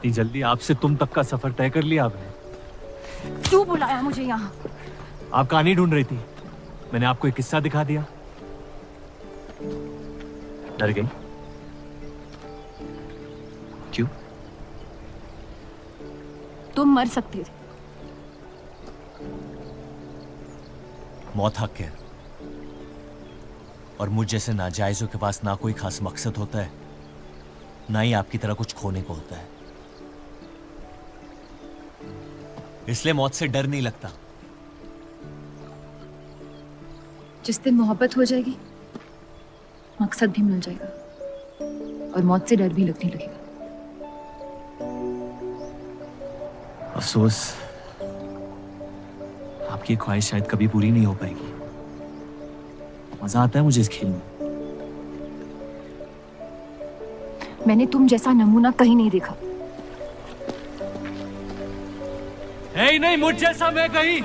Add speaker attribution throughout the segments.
Speaker 1: इतनी जल्दी आपसे तुम तक का सफर तय कर लिया आपने?
Speaker 2: क्यों बुलाया मुझे यहाँ?
Speaker 1: आप कहानी ढूंढ रही थी, मैंने आपको एक किस्सा दिखा दिया। डर गई? क्यों?
Speaker 2: तुम मर सकते थे।
Speaker 1: मौत हक है, और मुझ जैसे नाजायजों के पास ना कोई खास मकसद होता है, ना ही आपकी तरह कुछ खोने को होता है। इसलिए मौत से डर नहीं लगता।
Speaker 2: जिस दिन मोहब्बत हो जाएगी, मकसद भी मिल जाएगा और मौत से डर भी लगने लगेगा।
Speaker 1: अफसोस, आपकी ख्वाहिश शायद कभी पूरी नहीं हो पाएगी। मजा आता है मुझे इस खेल में।
Speaker 2: मैंने तुम जैसा नमूना कहीं नहीं देखा।
Speaker 1: है ही नहीं मुझ जैसा मैं कहीं।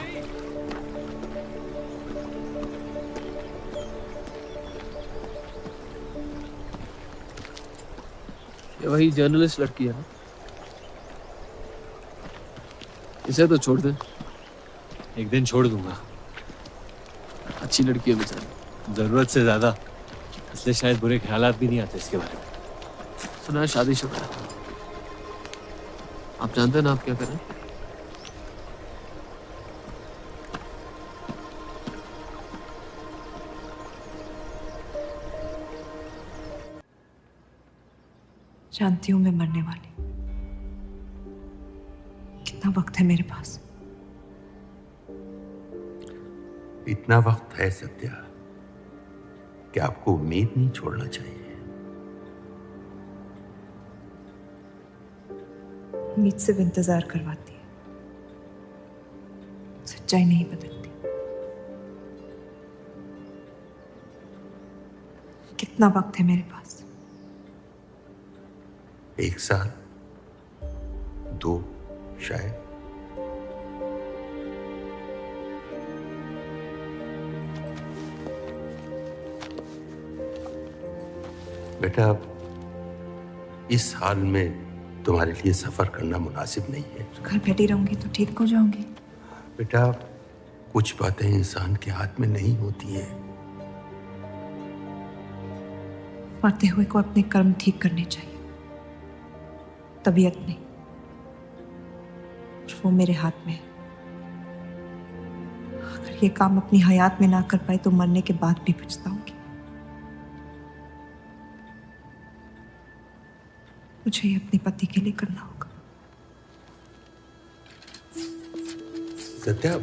Speaker 3: ये वही जर्नलिस्ट लड़की है ना? इसे तो छोड़ दे।
Speaker 1: एक दिन छोड़ दूंगा।
Speaker 3: अच्छी लड़की है बेचारी।
Speaker 1: जरूरत से ज्यादा, इसलिए शायद बुरे ख्यालात भी नहीं आते इसके बारे में।
Speaker 3: सुना है शादीशुदा है। आप जानते हैं ना आप क्या करें?
Speaker 4: जानती हूं मैं मरने वाली। कितना वक्त है मेरे पास?
Speaker 5: इतना वक्त है सत्या कि आपको उम्मीद नहीं छोड़ना चाहिए।
Speaker 4: उम्मीद सिर्फ इंतजार करवाती है, सच्चाई नहीं बदलती। कितना वक्त है मेरे पास?
Speaker 5: 1 साल, 2 शायद। बेटा, इस हाल में तुम्हारे लिए सफर करना मुनासिब नहीं है।
Speaker 4: घर बैठी रहूंगी तो ठीक हो जाऊंगी।
Speaker 5: बेटा, कुछ बातें इंसान के हाथ में नहीं होती हैं।
Speaker 4: मरते हुए को अपने कर्म ठीक करने चाहिए, तबीयत नहीं। वो मेरे हाथ में है। अगर ये काम अपनी हयात में ना कर पाए तो मरने के बाद भी पछताऊंगी। मुझे ये अपने पति के लिए करना होगा।
Speaker 5: सत्या,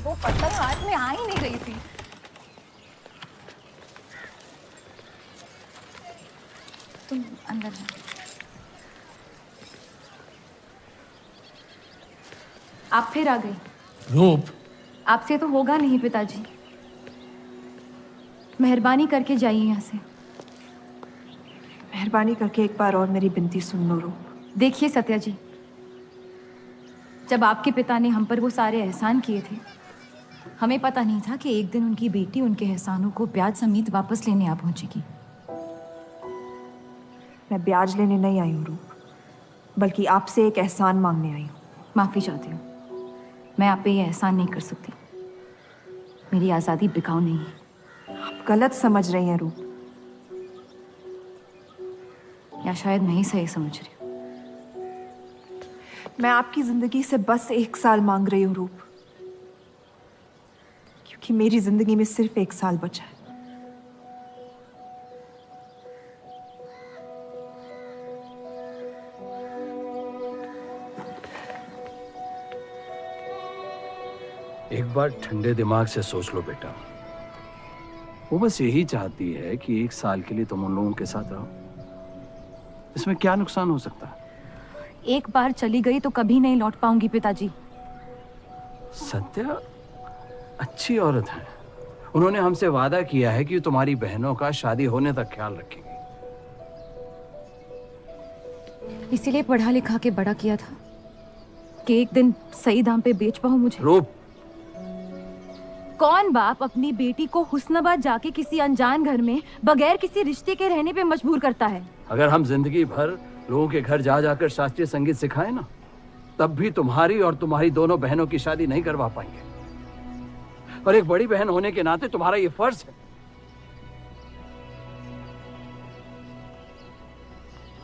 Speaker 2: वो पत्थर हाथ में आ ही नहीं रही थी। तुम अंदर जाओ। आप फिर आ गई।
Speaker 1: रूप,
Speaker 2: आपसे तो होगा नहीं पिताजी। मेहरबानी करके जाइए यहाँ से।
Speaker 4: मेहरबानी करके एक बार और मेरी बिनती सुन लो रूप।
Speaker 2: देखिए सत्या जी, जब आपके पिता ने हम पर वो सारे एहसान किए थे, हमें पता नहीं था कि एक दिन उनकी बेटी उनके एहसानों को ब्याज समेत वापस लेने आ पहुंचेगी।
Speaker 4: मैं ब्याज लेने नहीं आई हूँ रूप, बल्कि आपसे एक एहसान मांगने आई हूँ।
Speaker 2: माफी चाहती हूँ, मैं आप पे ये एहसान नहीं कर सकती। मेरी आज़ादी बिकाऊ नहीं है।
Speaker 4: आप गलत समझ रही हैं रूप।
Speaker 2: या शायद मैं ही सही समझ रही हूँ।
Speaker 4: मैं आपकी जिंदगी से बस 1 साल मांग रही हूँ रूप, क्योंकि मेरी जिंदगी में सिर्फ 1 साल बचा है।
Speaker 6: एक बार ठंडे दिमाग से सोच लो बेटा। वो बस यही चाहती है कि 1 साल के लिए तुम उन लोगों के साथ रहो। इसमें क्या नुकसान हो सकता है?
Speaker 2: एक बार चली गई तो कभी नहीं लौट पाऊंगी पिताजी।
Speaker 6: सत्या अच्छी औरत है। उन्होंने हमसे वादा किया है कि तुम्हारी बहनों का शादी होने तक ख्याल रखेगी।
Speaker 2: इसीलिए पढ़ा लिखा के बड़ा किया था कि एक दिन सही दाम पे बेच पाऊं मुझे।
Speaker 6: रूप,
Speaker 2: कौन बाप अपनी बेटी को हुस्नाबाद जाके किसी अनजान घर में बगैर किसी रिश्ते के रहने पे मजबूर करता है?
Speaker 6: अगर हम जिंदगी भर लोगों के घर जा जाकर शास्त्रीय संगीत सिखाए ना, तब भी तुम्हारी और तुम्हारी दोनों बहनों की शादी नहीं करवा पाएंगे। और एक बड़ी बहन होने के नाते तुम्हारा ये फर्ज है।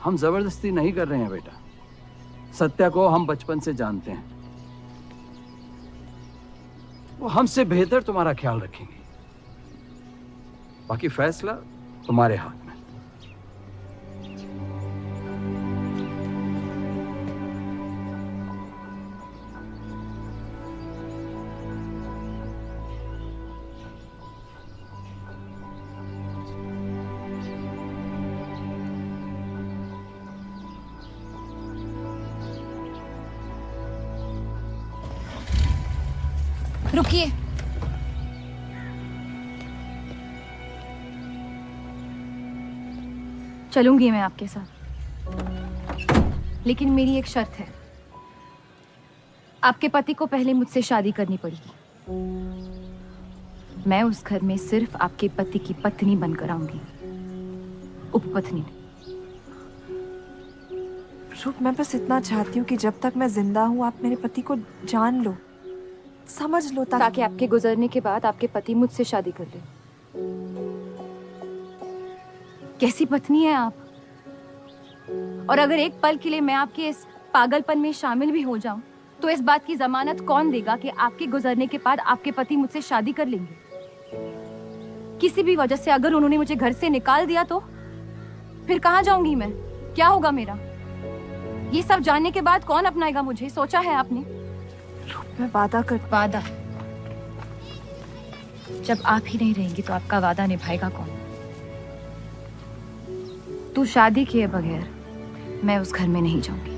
Speaker 6: हम जबरदस्ती नहीं कर रहे हैं बेटा। सत्या को हम बचपन से जानते हैं, वो हमसे बेहतर तुम्हारा ख्याल रखेंगे। बाकी फैसला तुम्हारे हाथ में।
Speaker 2: रुकिए। चलूंगी मैं आपके साथ, लेकिन मेरी एक शर्त है। आपके पति को पहले मुझसे शादी करनी पड़ेगी। मैं उस घर में सिर्फ आपके पति की पत्नी बनकर आऊंगी, उपपत्नी।
Speaker 4: रूप, मैं बस इतना चाहती हूँ कि जब तक मैं जिंदा हूँ आप मेरे पति को जान लो, समझ लो,
Speaker 2: ताकि आपके गुजरने के बाद आपके पति मुझसे शादी कर ले। कैसी पत्नी है आप? और अगर एक पल के लिए मैं आपके इस पागलपन में शामिल भी हो जाऊं, तो इस बात की जमानत कौन देगा कि आपके गुजरने के बाद आपके पति मुझसे शादी कर लेंगे? किसी भी वजह से अगर उन्होंने मुझे घर से निकाल दिया तो फिर कहाँ जाऊंगी मैं? क्या होगा मेरा? ये सब जानने के बाद कौन अपनाएगा मुझे? सोचा है आपने?
Speaker 4: मैं वादा
Speaker 2: वादा? जब आप ही नहीं रहेंगी तो आपका वादा निभाएगा कौन? तू शादी किए बगैर मैं उस घर में नहीं जाऊंगी।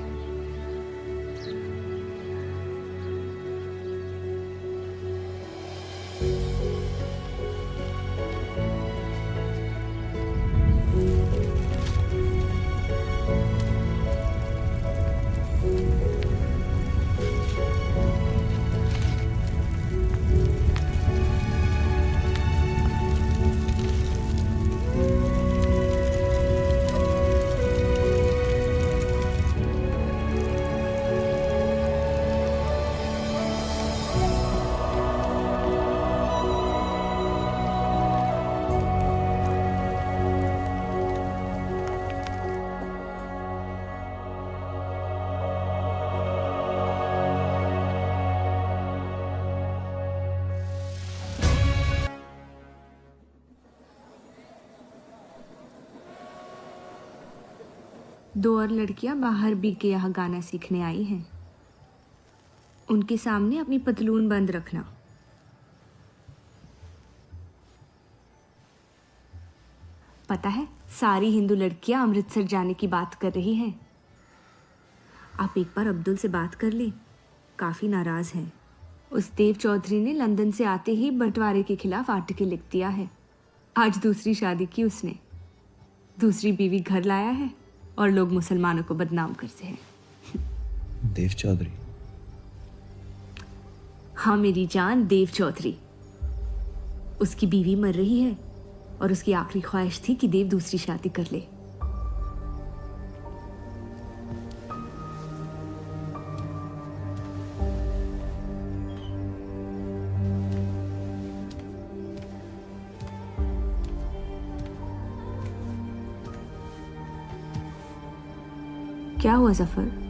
Speaker 7: दो और लड़कियां बाहर भी के यहाँ गाना सीखने आई हैं। उनके सामने अपनी पतलून बंद रखना। पता है, सारी हिंदू लड़कियां अमृतसर जाने की बात कर रही हैं। आप एक बार अब्दुल से बात कर ले, काफ़ी नाराज़ हैं। उस देव चौधरी ने लंदन से आते ही बंटवारे के खिलाफ आर्टिकल लिख दिया है। आज दूसरी शादी की उसने, दूसरी बीवी घर लाया है और लोग मुसलमानों को बदनाम करते हैं।
Speaker 8: देव चौधरी?
Speaker 7: हाँ मेरी जान, देव चौधरी। उसकी बीवी मर रही है और उसकी आखिरी ख्वाहिश थी कि देव दूसरी शादी कर ले। क्या हुआ जफर?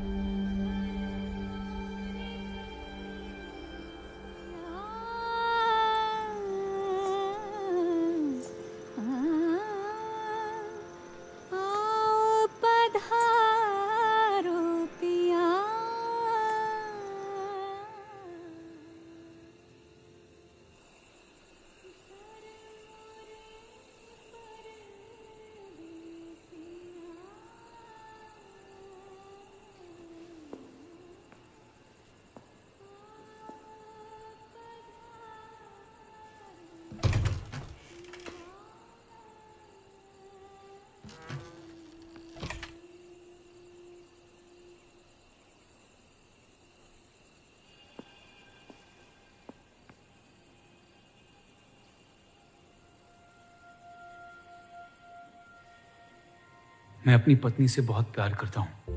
Speaker 9: मैं अपनी पत्नी से बहुत प्यार करता हूं।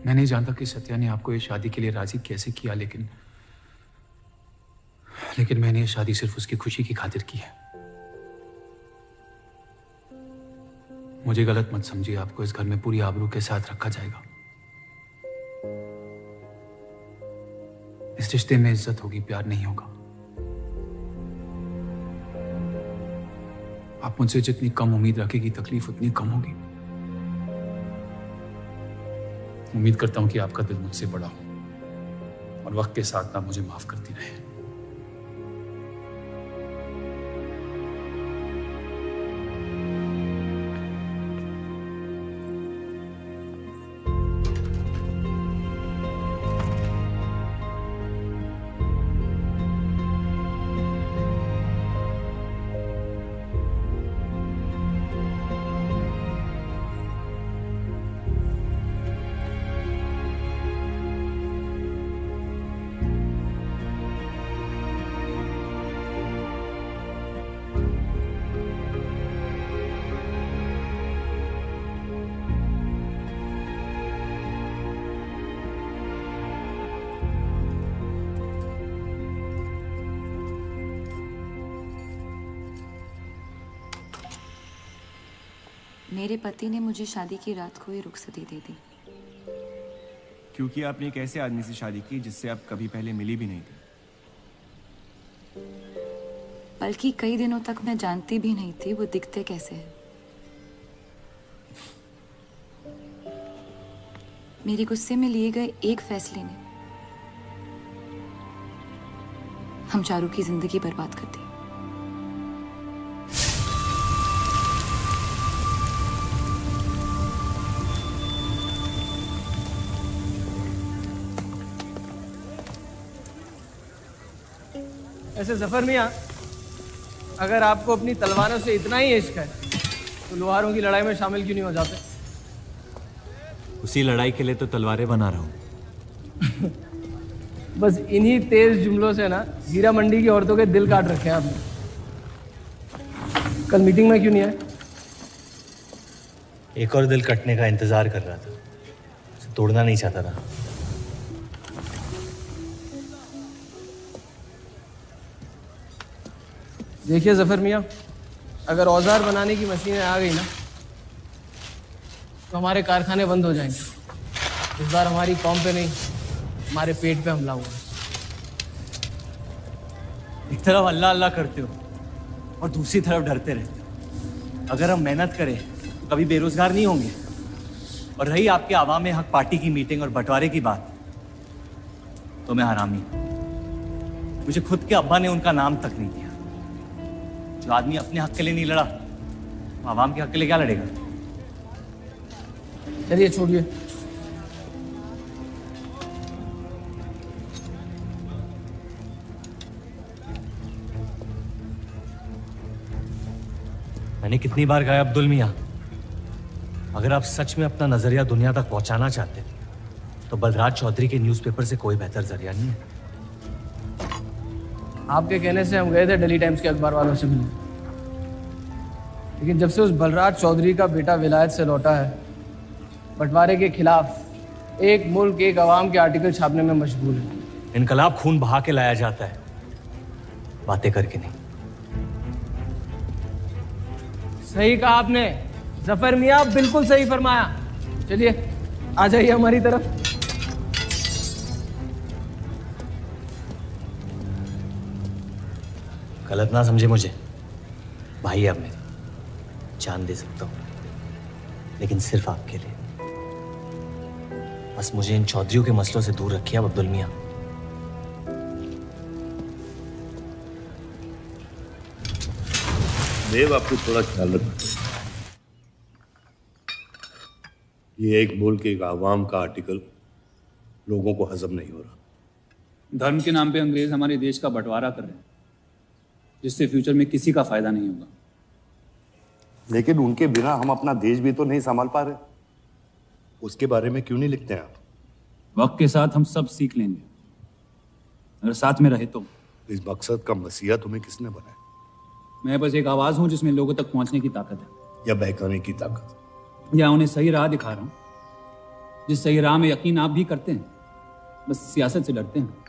Speaker 9: मैं नहीं जानता कि सत्या ने आपको ये शादी के लिए राजी कैसे किया, लेकिन मैंने ये शादी सिर्फ उसकी खुशी की खातिर की है। मुझे गलत मत समझिए, आपको इस घर में पूरी आबरू के साथ रखा जाएगा। इस रिश्ते में इज्जत होगी, प्यार नहीं होगा। आप मुझसे जितनी कम उम्मीद रखेगी, तकलीफ उतनी कम होगी। उम्मीद करता हूं कि आपका दिल मुझसे बड़ा हो और वक्त के साथ आप मुझे माफ करती रहे।
Speaker 7: मेरे पति ने मुझे शादी की रात को ही रुखसती दे दी।
Speaker 10: क्योंकि आपने एक ऐसे आदमी से शादी की जिससे आप कभी पहले मिली भी नहीं थी।
Speaker 7: बल्कि कई दिनों तक मैं जानती भी नहीं थी वो दिखते कैसे हैं। मेरे गुस्से में लिए गए एक फैसले ने हम चारों की जिंदगी बर्बाद कर दी।
Speaker 11: ऐसे जफर मियाँ, अगर आपको अपनी तलवारों से इतना ही इश्क है तो लोहारों की लड़ाई में शामिल क्यों नहीं हो जाते?
Speaker 1: उसी लड़ाई के लिए तो तलवारें बना रहा हूं।
Speaker 11: बस इन्हीं तेज जुमलों से ना हीरा मंडी की औरतों के दिल काट रखे हैं आपने। कल मीटिंग में क्यों नहीं आए?
Speaker 1: एक और दिल कटने का इंतजार कर रहा था, उसे तोड़ना नहीं चाहता था।
Speaker 11: देखिए जफर मियाँ, अगर औजार बनाने की मशीनें आ गई ना तो हमारे कारखाने बंद हो जाएंगे। इस बार हमारी कौम पे नहीं, हमारे पेट पे हमला हुआ।
Speaker 1: एक तरफ अल्लाह अल्लाह करते हो और दूसरी तरफ डरते रहते हो। अगर हम मेहनत करें तो कभी बेरोजगार नहीं होंगे। और रही आपके आवाम हक पार्टी की मीटिंग और बंटवारे की बात, तो मैं हरामी। मुझे खुद के अब्बा ने उनका नाम तक नहीं दिया। जो आदमी अपने हक के लिए नहीं लड़ा, वो आवाम के हक के लिए क्या लड़ेगा?
Speaker 11: चलिए छोड़िए।
Speaker 1: मैंने कितनी बार कहा अब्दुल मियाँ, अगर आप सच में अपना नजरिया दुनिया तक पहुंचाना चाहते तो बलराज चौधरी के न्यूज़पेपर से कोई बेहतर जरिया नहीं है।
Speaker 11: आपके कहने से हम गए थे दिल्ली टाइम्स के अखबार वालों से मिलने, लेकिन जब से उस बलराज चौधरी का बेटा विलायत से लौटा है, बंटवारे के खिलाफ एक मुल्क एक आवाम के आर्टिकल छापने में मशगूल है।
Speaker 1: इनकलाब खून बहा के लाया जाता है, बातें करके नहीं।
Speaker 11: सही कहा आपने जफर मियाँ, बिल्कुल सही फरमाया। चलिए आ जाइए हमारी तरफ।
Speaker 1: गलत ना समझे मुझे, भाई है आप मेरे, जान दे सकता हूं, लेकिन सिर्फ आपके लिए। बस मुझे इन चौधरियों के मसलों से दूर रखिए आप अब्दुल मियाँ।
Speaker 5: देव, आपको थोड़ा ख्याल रखना। ये एक मुल्क एक आवाम का आर्टिकल लोगों को हजम नहीं हो रहा।
Speaker 9: धर्म के नाम पे अंग्रेज हमारे देश का बंटवारा कर रहे हैं, जिससे फ्यूचर में किसी का फायदा नहीं होगा।
Speaker 12: लेकिन उनके बिना हम अपना देश भी तो नहीं संभाल पा रहे। उसके बारे में क्यों नहीं लिखते हैं आप?
Speaker 9: वक्त के साथ हम सब सीख लेंगे, अगर साथ में रहे तो।
Speaker 12: इस मकसद का मसीहा तुम्हें किसने बनाया?
Speaker 9: मैं बस एक आवाज हूं जिसमें लोगों तक पहुंचने की ताकत है।
Speaker 12: या बहकाने की ताकत?
Speaker 9: या उन्हें सही राह दिखा रहा हूं, जिस सही राह में यकीन आप भी करते हैं, बस सियासत से डरते हैं।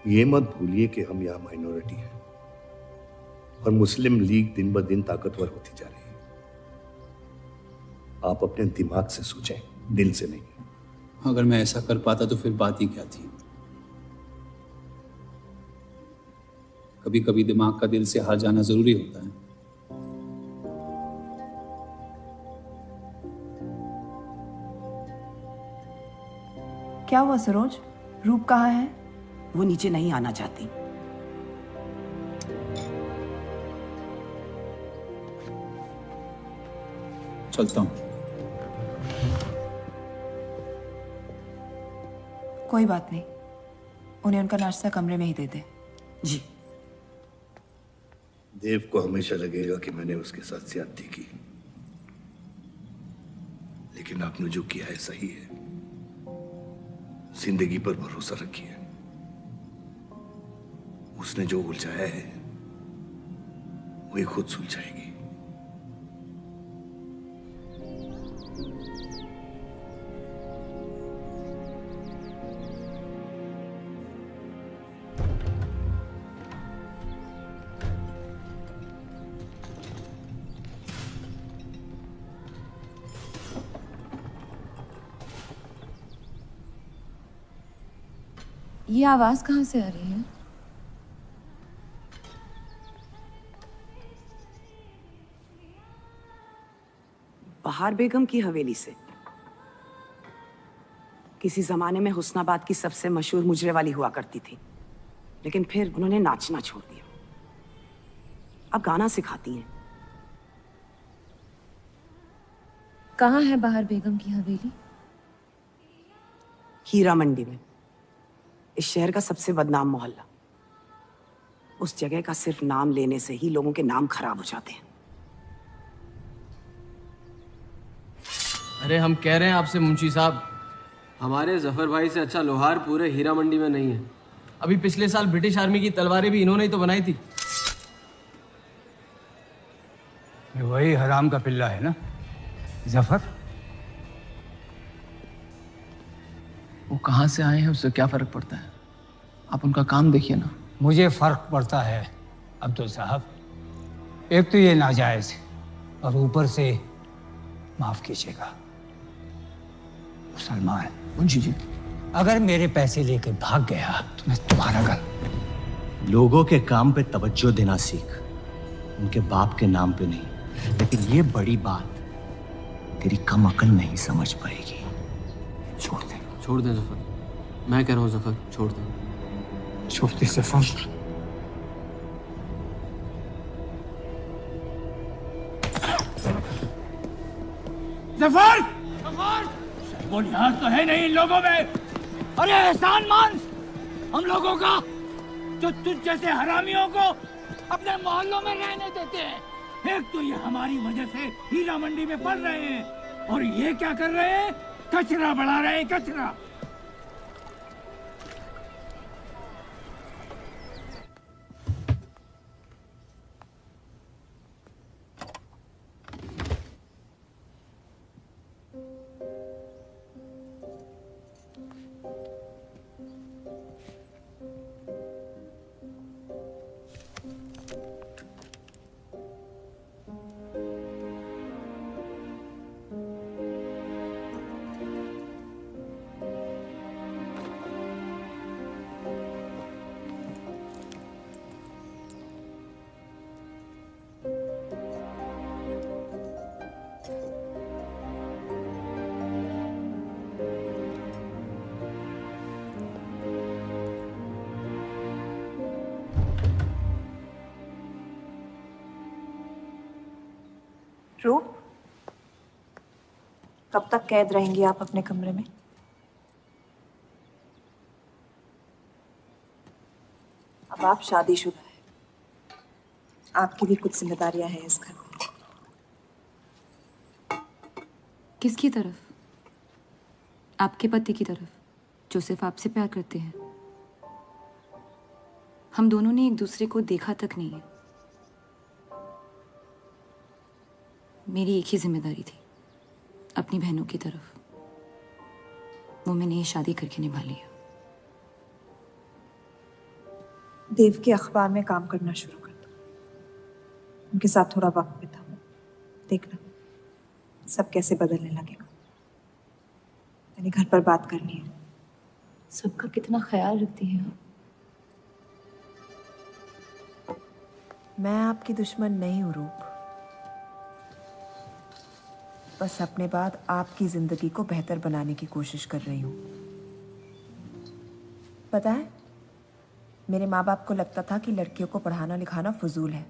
Speaker 12: ये मत भूलिए कि हम यहाँ माइनॉरिटी हैं और मुस्लिम लीग दिन ब दिन ताकतवर होती जा रही है। आप अपने दिमाग से सोचें, दिल से नहीं।
Speaker 9: अगर मैं ऐसा कर पाता तो फिर बात ही क्या थी। कभी कभी दिमाग का दिल से हार जाना जरूरी होता है।
Speaker 4: क्या हुआ सरोज? रूप कहाँ है?
Speaker 13: वो नीचे नहीं आना चाहती।
Speaker 9: चलता हूं।
Speaker 4: कोई बात नहीं, उन्हें उनका नाश्ता कमरे में ही दे दे।
Speaker 13: जी।
Speaker 12: देव को हमेशा लगेगा कि मैंने उसके साथ ज्यादती की, लेकिन आपने जो किया है सही है। जिंदगी पर भरोसा रखिए, उसने जो उलझाया है वही खुद सुलझाएगी।
Speaker 2: ये आवाज कहाँ से आ रही है?
Speaker 13: बहार बेगम की हवेली से। किसी जमाने में हुस्नाबाद की सबसे मशहूर मुजरे वाली हुआ करती थी, लेकिन फिर उन्होंने नाचना छोड़ दिया। अब गाना सिखाती हैं।
Speaker 2: कहाँ है बहार बेगम की हवेली?
Speaker 13: हीरा मंडी में, इस शहर का सबसे बदनाम मोहल्ला। उस जगह का सिर्फ नाम लेने से ही लोगों के नाम खराब हो जाते हैं।
Speaker 11: अरे हम कह रहे हैं आपसे मुंशी साहब, हमारे जफर भाई से अच्छा लोहार पूरे हीरा मंडी में नहीं है। अभी पिछले साल ब्रिटिश आर्मी की तलवारें भी इन्होंने ही तो बनाई थी।
Speaker 6: वही हराम का पिल्ला है ना जफर?
Speaker 3: वो कहाँ से आए हैं उससे क्या फर्क पड़ता है? आप उनका काम देखिए ना।
Speaker 6: मुझे फर्क पड़ता है अब्दुल साहब। एक तो ये नाजायज और ऊपर से माफ कीजिएगा सलमान
Speaker 3: मुंशी जी,
Speaker 6: अगर मेरे पैसे लेकर भाग गया तो मैं तुम्हारा घर।
Speaker 1: लोगों के काम पे तवज्जो देना सीख, उनके बाप के नाम पे नहीं। लेकिन ये बड़ी बात तेरी कम अकल नहीं समझ पाएगी। छोड़ दे।
Speaker 3: छोड़ दें जफर, मैं कह रहा हूँ जफर, छोड़ दें।
Speaker 6: छोड़ दे जफर।
Speaker 14: जफर! वो लिहाज तो है नहीं इन लोगों में। अरे एहसान मान हम लोगों का, जो तुझ जैसे हरामियों को अपने मोहल्लों में रहने देते हैं। एक तो ये हमारी वजह से हीरा मंडी में पड़ रहे हैं, और ये क्या कर रहे हैं? कचरा बढ़ा रहे हैं, कचरा।
Speaker 4: रूप, कब तक कैद रहेंगी आप अपने कमरे में? अब आप शादीशुदा हैं, आपकी भी कुछ जिम्मेदारियां हैं इस घर में।
Speaker 7: किसकी तरफ? आपके पति की तरफ, जो सिर्फ आपसे प्यार करते हैं। हम दोनों ने एक दूसरे को देखा तक नहीं है, मेरी एक ही जिम्मेदारी थी, अपनी बहनों की तरफ। वो मैंने ये शादी करके निभा लिया।
Speaker 4: देव के अखबार में काम करना शुरू कर दो, उनके साथ थोड़ा वक्त बिताओ, देखना सब कैसे बदलने लगेगा। मैंने घर पर बात करनी है।
Speaker 2: सबका कितना ख्याल रखती है आप।
Speaker 4: मैं आपकी दुश्मन नहीं हूँ रूप, बस अपने बाद आपकी जिंदगी को बेहतर बनाने की कोशिश कर रही हूँ। पता है, मेरे माँ बाप को लगता था कि लड़कियों को पढ़ाना लिखाना फजूल है,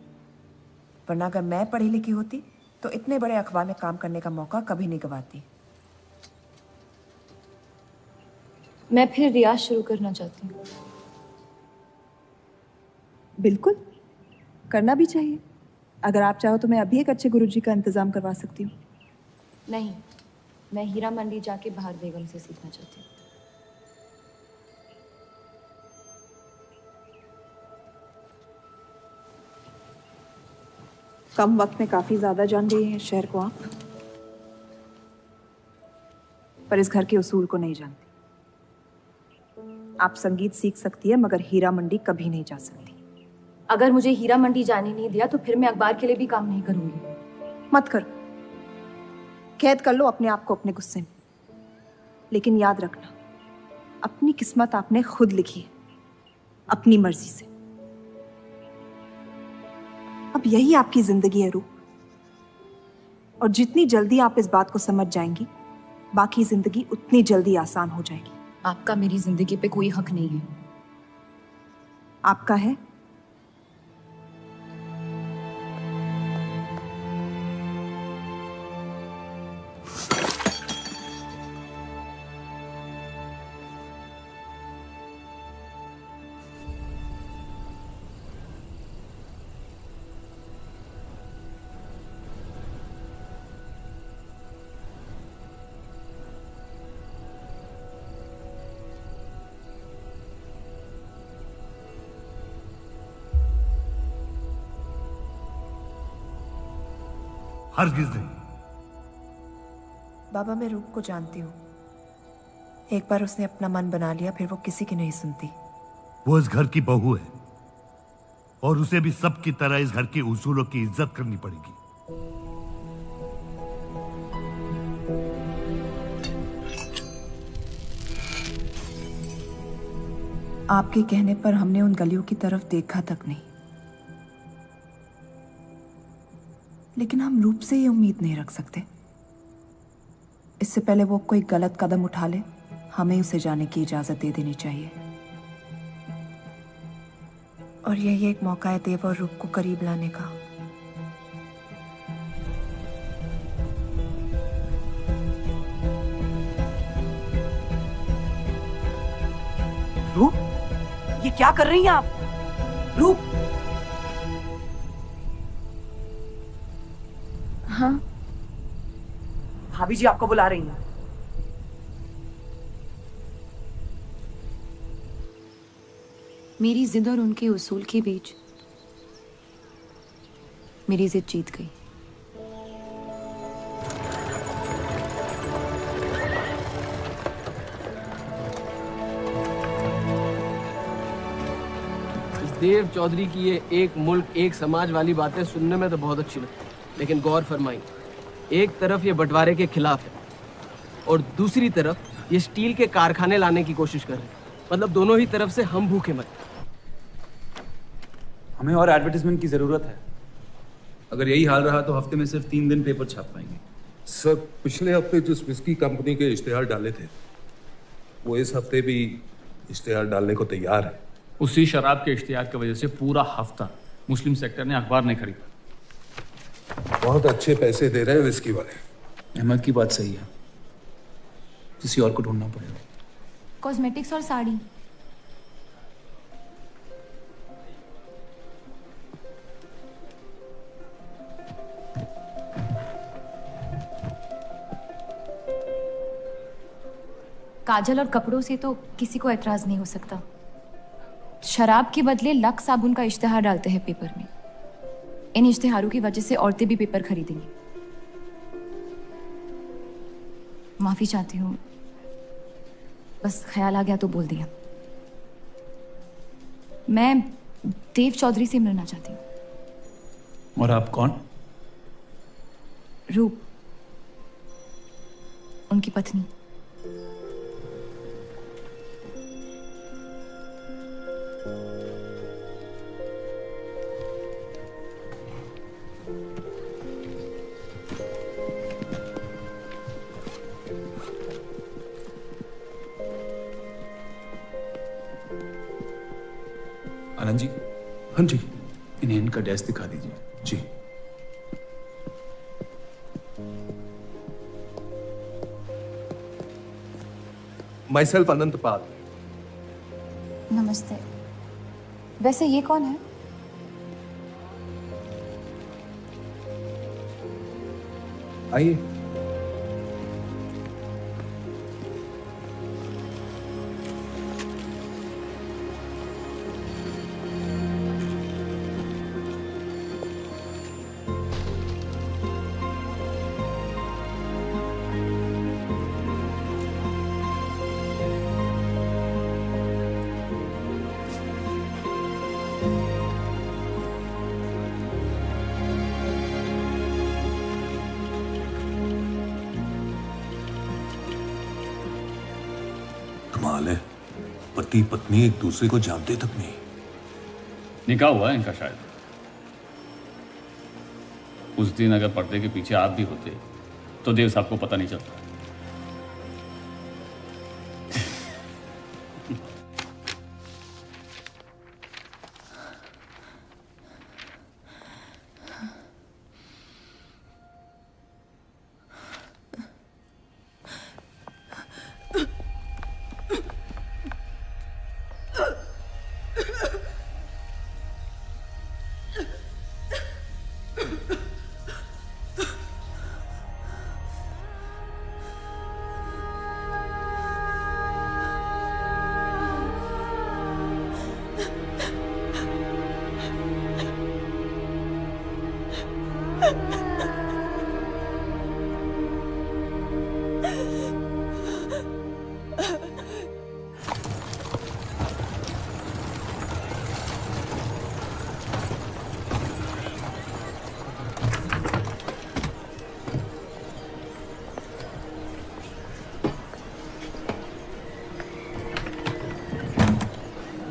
Speaker 4: वरना अगर मैं पढ़ी लिखी होती तो इतने बड़े अखबार में काम करने का मौका कभी नहीं गंवाती।
Speaker 2: मैं फिर रियाज शुरू करना चाहती हूँ।
Speaker 4: बिल्कुल, करना भी चाहिए। अगर आप चाहो तो मैं अभी एक अच्छे गुरुजी का इंतजाम करवा सकती हूँ।
Speaker 2: नहीं, मैं हीरा मंडी जाके बाहर बेगम से सीखना चाहती हूँ।
Speaker 4: कम वक्त में काफी ज्यादा जान गई हैं शहर को आप, पर इस घर के उसूल को नहीं जानती। आप संगीत सीख सकती है, मगर हीरा मंडी कभी नहीं जा सकती।
Speaker 2: अगर मुझे हीरा मंडी जाने नहीं दिया तो फिर मैं अखबार के लिए भी काम नहीं करूंगी।
Speaker 4: मत करो, कैद कर लो अपने आप को अपने गुस्से में, लेकिन याद रखना अपनी किस्मत आपने खुद लिखी है, अपनी मर्जी से। अब यही आपकी जिंदगी है रूप, और जितनी जल्दी आप इस बात को समझ जाएंगी, बाकी जिंदगी उतनी जल्दी आसान हो जाएगी।
Speaker 2: आपका मेरी जिंदगी पे कोई हक नहीं है।
Speaker 4: आपका है।
Speaker 12: हरगिज नहीं।
Speaker 4: बाबा, मैं रूप को जानती हूँ। एक बार उसने अपना मन बना लिया, फिर वो किसी की नहीं सुनती।
Speaker 12: वो इस घर की बहू है और उसे भी सबकी तरह इस घर के उसूलों की इज्जत करनी पड़ेगी।
Speaker 4: आपके कहने पर हमने उन गलियों की तरफ देखा तक नहीं, लेकिन हम रूप से ये उम्मीद नहीं रख सकते। इससे पहले वो कोई गलत कदम उठा ले, हमें उसे जाने की इजाजत दे देनी चाहिए। और यही एक मौका है देव और रूप को करीब लाने का।
Speaker 13: रूप, ये क्या कर रही हैं आप? रूप।
Speaker 2: हाँ,
Speaker 13: भाभी जी आपको बुला रही हैं।
Speaker 7: मेरी जिद और उनके उसूल के बीच मेरी जिद जीत गई।
Speaker 11: देव चौधरी की ये एक मुल्क एक समाज वाली बातें सुनने में तो बहुत अच्छी लगती, लेकिन गौर फरमाई, एक तरफ ये बंटवारे के खिलाफ है और दूसरी तरफ ये स्टील के कारखाने लाने की कोशिश कर रहे हैं। मतलब दोनों ही तरफ से हम भूखे मर।
Speaker 9: हमें और एडवर्टाइजमेंट की जरूरत है। अगर यही हाल रहा तो हफ्ते में सिर्फ 3 दिन पेपर छाप पाएंगे।
Speaker 5: सर, पिछले हफ्ते जिस विस्की कंपनी के इश्तेहार डाले थे, वो इस हफ्ते भी इश्तेहार डालने को तैयार है।
Speaker 9: उसी शराब के इश्तिहार की वजह से पूरा हफ्ता मुस्लिम सेक्टर ने अखबार नहीं खरीदा।
Speaker 5: बहुत अच्छे पैसे दे रहे हैं विस्की वाले।
Speaker 9: अहमद की बात सही है, किसी और को ढूंढना पड़ेगा।
Speaker 2: कॉस्मेटिक्स और साड़ी। काजल और कपड़ों से तो किसी को एतराज नहीं हो सकता। शराब के बदले लक्स साबुन का इश्तिहार डालते हैं पेपर में। इन इश्तिहारों की वजह से औरतें भी पेपर खरीदेंगी। माफी चाहती हूँ, बस ख्याल आ गया तो बोल दिया। मैं देव चौधरी से मिलना चाहती हूँ।
Speaker 9: और आप कौन?
Speaker 2: रूप, उनकी पत्नी।
Speaker 9: आनंद जी,
Speaker 5: हाँ जी
Speaker 9: इन्हें इनका डेस्क दिखा दीजिए।
Speaker 5: जी। माई सेल्फ अनंत पाल।
Speaker 2: नमस्ते। वैसे ये कौन है?
Speaker 5: आइए।
Speaker 6: कमाल है, पति पत्नी एक दूसरे को जानते तक नहीं।
Speaker 9: निकाह हुआ है इनका शायद। उस दिन अगर पर्दे के पीछे आप भी होते तो देव साहब को पता नहीं चलता।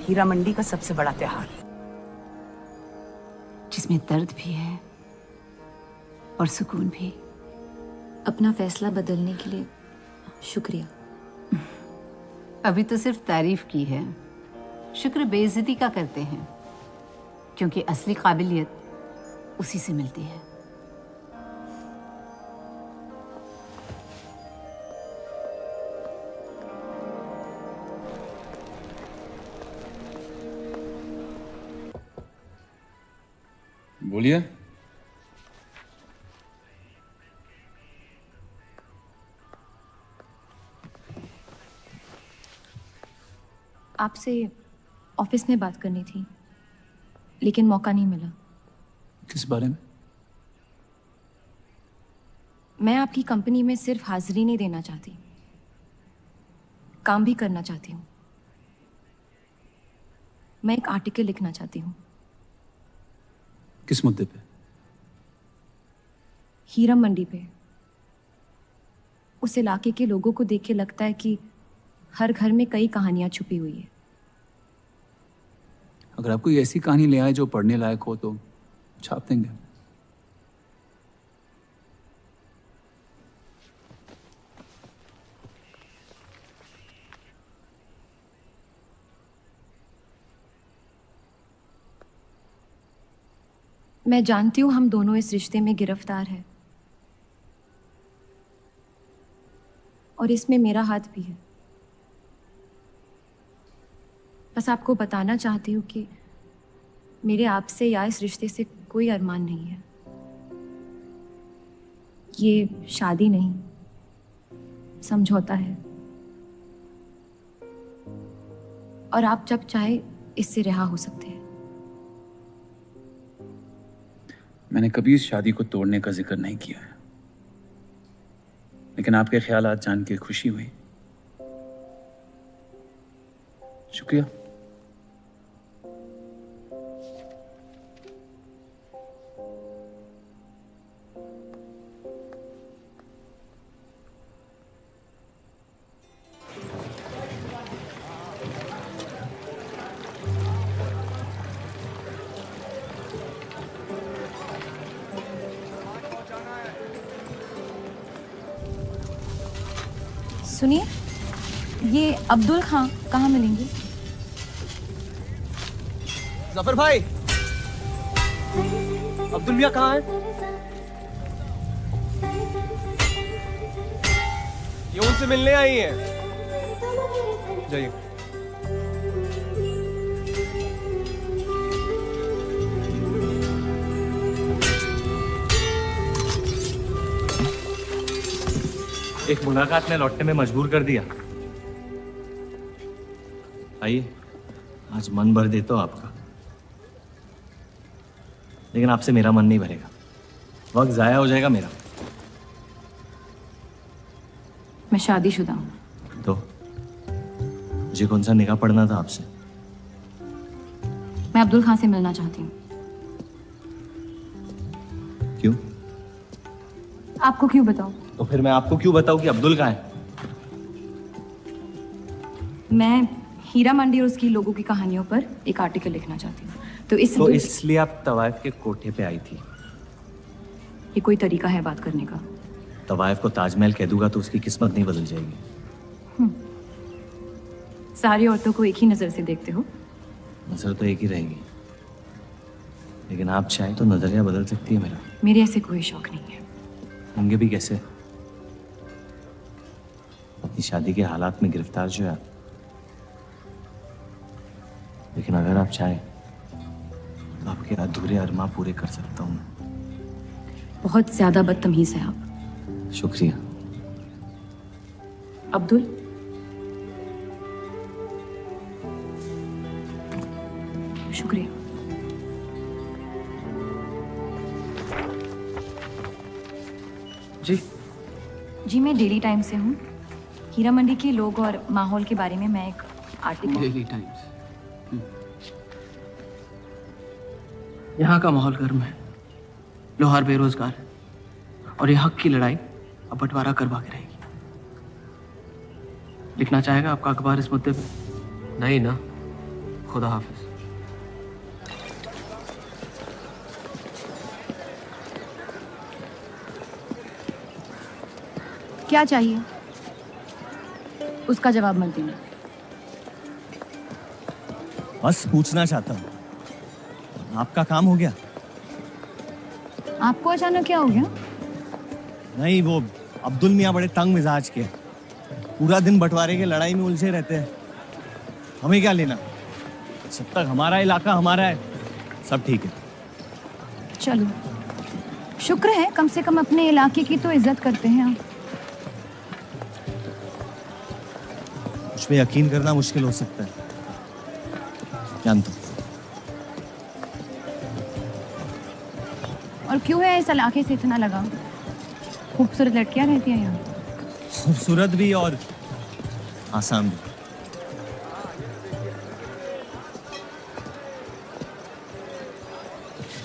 Speaker 13: हीरा मंडी का सबसे बड़ा त्योहार,
Speaker 7: जिसमें दर्द भी है और सुकून भी। अपना फैसला बदलने के लिए शुक्रिया।
Speaker 15: अभी तो सिर्फ तारीफ की है, शुक्र बेइज्जती का करते हैं, क्योंकि असली काबिलियत उसी से मिलती है।
Speaker 9: बोलिए।
Speaker 2: आपसे ऑफिस में बात करनी थी, लेकिन मौका नहीं मिला।
Speaker 9: किस बारे में?
Speaker 2: मैं आपकी कंपनी में सिर्फ हाजिरी नहीं देना चाहती, काम भी करना चाहती हूँ। मैं एक आर्टिकल लिखना चाहती हूँ।
Speaker 9: किस मुद्दे पे?
Speaker 2: हीरा मंडी पे। उस इलाके के लोगों को देख के लगता है कि हर घर में कई कहानियां छुपी हुई है।
Speaker 9: अगर आप कोई ऐसी कहानी ले आए जो पढ़ने लायक हो तो छाप देंगे।
Speaker 2: मैं जानती हूँ हम दोनों इस रिश्ते में गिरफ्तार हैं, और इसमें मेरा हाथ भी है। बस आपको बताना चाहती हूँ कि मेरे आपसे या इस रिश्ते से कोई अरमान नहीं है। ये शादी नहीं, समझौता है, और आप जब चाहे इससे रिहा हो सकते हैं।
Speaker 9: मैंने कभी इस शादी को तोड़ने का जिक्र नहीं किया है। लेकिन आपके ख्यालात जान के खुशी हुई। शुक्रिया।
Speaker 2: सुनिए, ये अब्दुल खां कहाँ मिलेंगे?
Speaker 1: जफर भाई, अब्दुल मियां कहाँ है?
Speaker 10: ये उनसे मिलने आई हैं। जाइए।
Speaker 1: एक मुलाकात में लौटने में मजबूर कर दिया। आइए, आज मन भर देता हूं आपका, लेकिन आपसे मेरा मन नहीं भरेगा। वक्त जाया हो जाएगा मेरा।
Speaker 2: मैं शादीशुदा हूँ।
Speaker 1: तो मुझे कौन सा निकाह पढ़ना था आपसे?
Speaker 2: मैं अब्दुल खां से मिलना चाहती हूँ।
Speaker 1: क्यों?
Speaker 2: आपको क्यों बताऊं?
Speaker 1: तो फिर मैं आपको क्यों बताऊं कि अब्दुल कहाँ है?
Speaker 2: मैं हीरा मंडी और उसकी लोगों की कहानियों पर एक आर्टिकल लिखना चाहती हूँ। तो
Speaker 1: इसलिए आप तवाइफ के कोठे पे आई थी?
Speaker 2: ये कोई तरीका है बात करने का?
Speaker 1: तवाइफ को ताजमहल कह दूंगा तो उसकी किस्मत नहीं बदल जाएगी।
Speaker 2: सारी औरतों को एक ही नजर से देखते हो?
Speaker 1: नजर तो एक ही रहेगी, लेकिन आप चाहे तो नजरिया बदल सकती है मेरा।
Speaker 2: मेरे ऐसे कोई शौक नहीं है।
Speaker 1: होंगे भी कैसे? अपनी शादी के हालात में गिरफ्तार जो है आप। लेकिन अगर आप चाहें तो आपके अधूरे अरमा पूरे कर सकता हूँ।
Speaker 2: बहुत ज्यादा बदतमीज है आप।
Speaker 1: शुक्रिया।
Speaker 2: अब्दुल, शुक्रिया।
Speaker 3: जी
Speaker 2: जी, मैं डेली टाइम्स से हूँ। हीरा मंडी के लोग और माहौल के बारे में मैं एक आर्टिकल।
Speaker 3: Daily times. यहाँ का माहौल गर्म है, लोहार बेरोजगार है, और ये हक की लड़ाई अब बंटवारा करवा के रहेगी। लिखना चाहेगा आपका अखबार इस मुद्दे पे?
Speaker 11: नहीं ना, खुदा हाफिज।
Speaker 2: क्या चाहिए? उसका जवाब मत देना।
Speaker 1: बस पूछना चाहता हूँ, आपका काम हो गया?
Speaker 2: आपको अचानक क्या हो गया?
Speaker 1: नहीं, वो अब्दुल मियाँ बड़े तंग मिजाज के, पूरा दिन बंटवारे के लड़ाई में उलझे रहते हैं। हमें क्या लेना? जब तक हमारा इलाका हमारा है, सब ठीक है।
Speaker 2: चलो, शुक्र है कम से कम अपने इलाके की तो इज्जत करते हैं आप।
Speaker 1: मुझ पे यकीन करना मुश्किल हो सकता है, जानता हूं।
Speaker 2: और क्यों है इस इलाके से इतना लगाव? खूबसूरत लड़कियां रहती हैं यहाँ।
Speaker 1: खूबसूरत भी और आसान भी।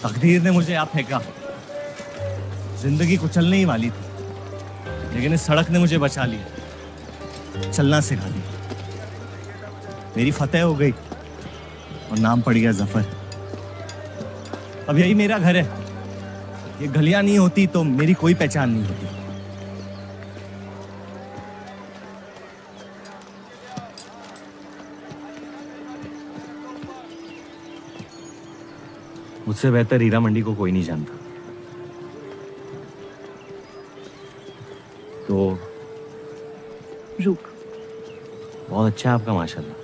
Speaker 1: तकदीर ने मुझे यहाँ फेंका। जिंदगी कुचलने ही वाली थी, लेकिन इस सड़क ने मुझे बचा लिया, चलना सिखा दिया। मेरी फतेह हो गई और नाम पड़ गया जफर। अब यही मेरा घर है। ये गलियां नहीं होती तो मेरी कोई पहचान नहीं होती। मुझसे बेहतर हीरा मंडी को कोई नहीं जानता। तो
Speaker 2: रुक।
Speaker 1: बहुत अच्छा है आपका, माशाल्लाह।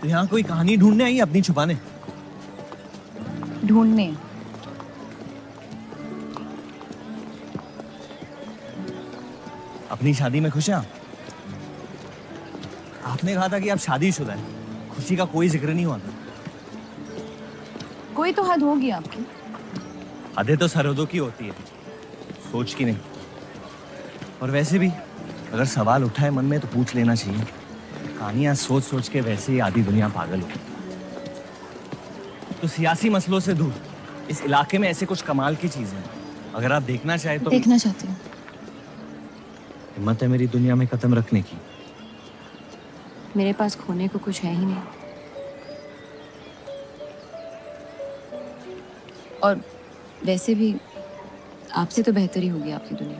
Speaker 1: तो यहाँ कोई कहानी ढूंढने आई, अपनी छुपाने?
Speaker 2: ढूंढने?
Speaker 1: अपनी शादी में खुश हैं आप? आपने कहा था कि आप शादीशुदा हैं, खुशी का कोई जिक्र नहीं हुआ था।
Speaker 2: कोई तो हद होगी आपकी।
Speaker 1: हदें तो सरहदों की होती है, सोच की नहीं। और वैसे भी अगर सवाल उठा है मन में तो पूछ लेना चाहिए। कहानियां सोच सोच के वैसे ही आधी दुनिया पागल हो। तो सियासी मसलों से दूर इस इलाके में ऐसे कुछ कमाल की चीजें हैं, अगर आप देखना चाहे तो।
Speaker 2: देखना चाहती हूँ।
Speaker 1: हिम्मत है मेरी दुनिया में कदम रखने की?
Speaker 2: मेरे पास खोने को कुछ है ही नहीं। और वैसे भी आपसे तो बेहतर ही होगी आपकी दुनिया।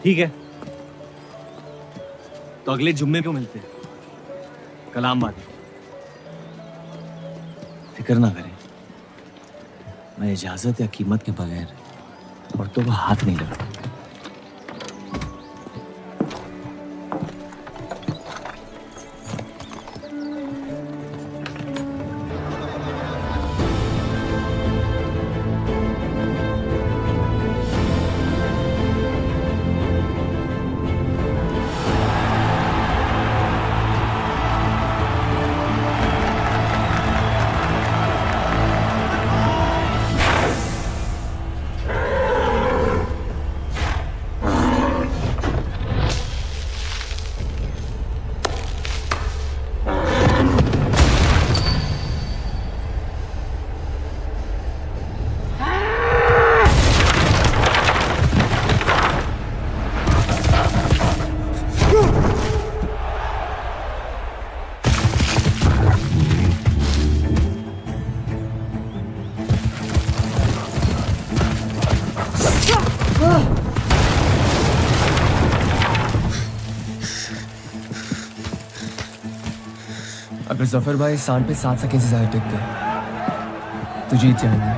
Speaker 1: ठीक है, तो अगले जुम्मे को मिलते हैं, कलाम बात। फिक्र ना करें, मैं इजाजत या कीमत के बगैर औरतों को हाथ नहीं लगाता।
Speaker 11: अगर जफर भाई सांड पे 7 सेकंड से ज्यादा टिक गए तो जीत जाएंगे।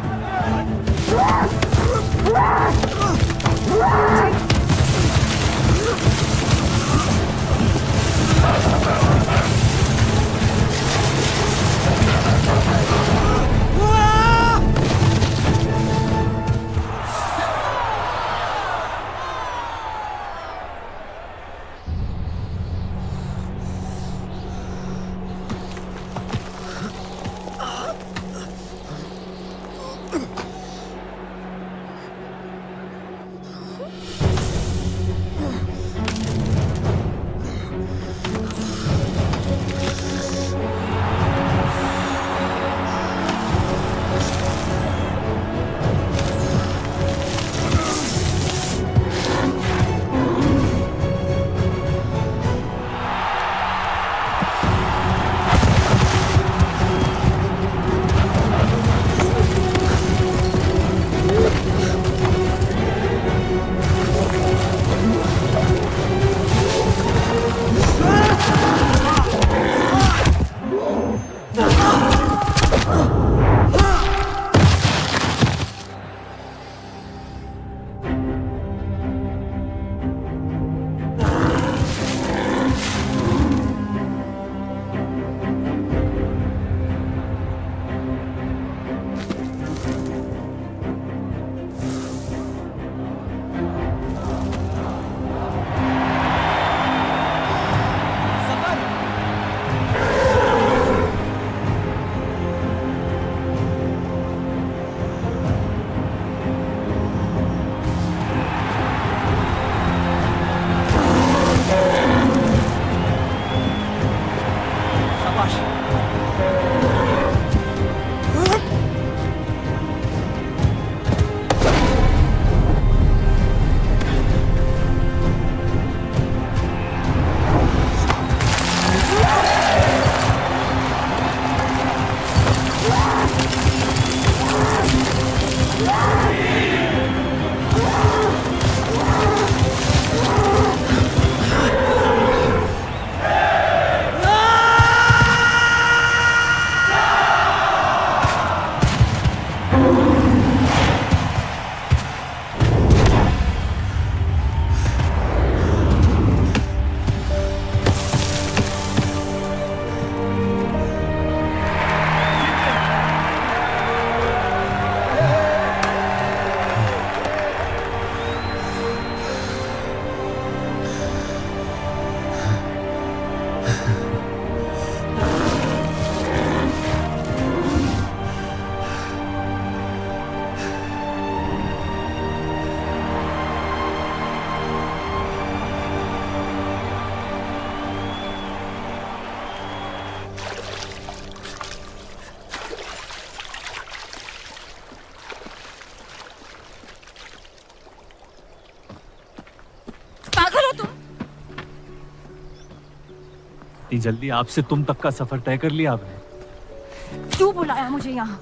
Speaker 1: इतनी जल्दी आपसे तुम तक का सफर तय कर लिया आपने?
Speaker 2: क्यों बुलाया मुझे यहाँ?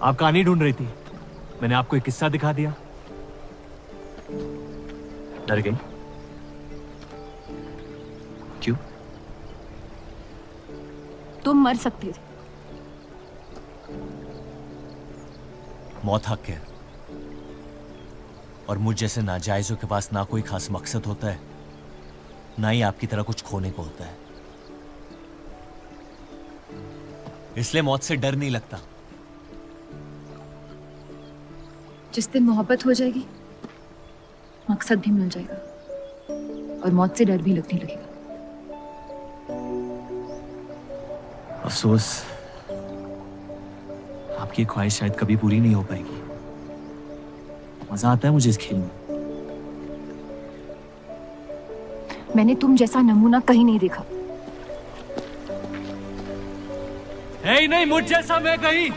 Speaker 1: आप कहानी ढूंढ रही थी, मैंने आपको एक किस्सा दिखा दिया। डर गई? क्यों?
Speaker 2: तुम मर सकते थे।
Speaker 1: मौत हक है, और मुझ जैसे नाजायजों के पास ना कोई खास मकसद होता है, ना ही आपकी तरह कुछ खोने को होता है। इसलिए मौत से डर नहीं लगता।
Speaker 2: जिस दिन मोहब्बत हो जाएगी, मकसद भी मिल जाएगा और मौत से डर भी लगने लगेगा।
Speaker 1: अफसोस, आपकी ख्वाहिश शायद कभी पूरी नहीं हो पाएगी। मजा आता है मुझे इस खेल में।
Speaker 2: मैंने तुम जैसा नमूना कहीं नहीं देखा।
Speaker 1: है ही नहीं मुझ जैसा मैं कहीं।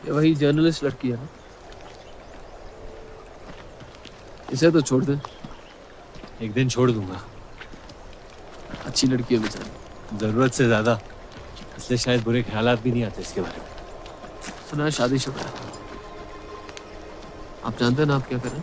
Speaker 11: ये वही जर्नलिस्ट लड़की है ना? इसे तो छोड़ दे।
Speaker 1: एक दिन छोड़ दूंगा।
Speaker 11: अच्छी लड़की है बेचारी।
Speaker 1: जरूरत से ज्यादा, इसलिए शायद बुरे ख्यालात भी नहीं आते इसके बारे में।
Speaker 11: सुना है शादीशुदा है। आप जानते हैं ना आप क्या करें?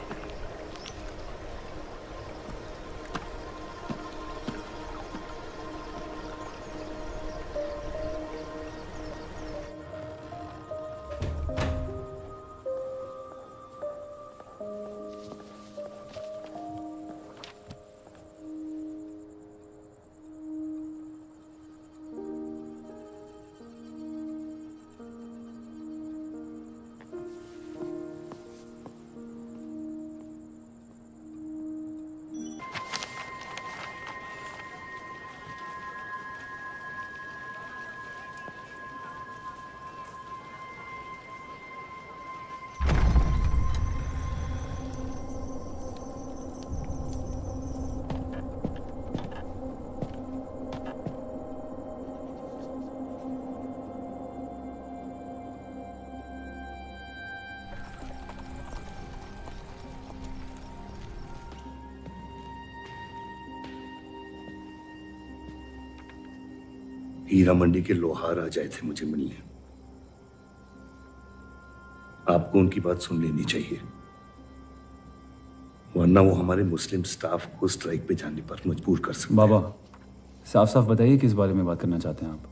Speaker 12: हीरा मंडी के लोहार आ जाए थे मुझे मिलने। आपको उनकी बात सुन लेनी चाहिए, वरना वो हमारे मुस्लिम स्टाफ को स्ट्राइक पे जाने पर मजबूर कर सकते।
Speaker 9: बाबा, साफ साफ बताइए किस बारे में बात करना चाहते हैं आप?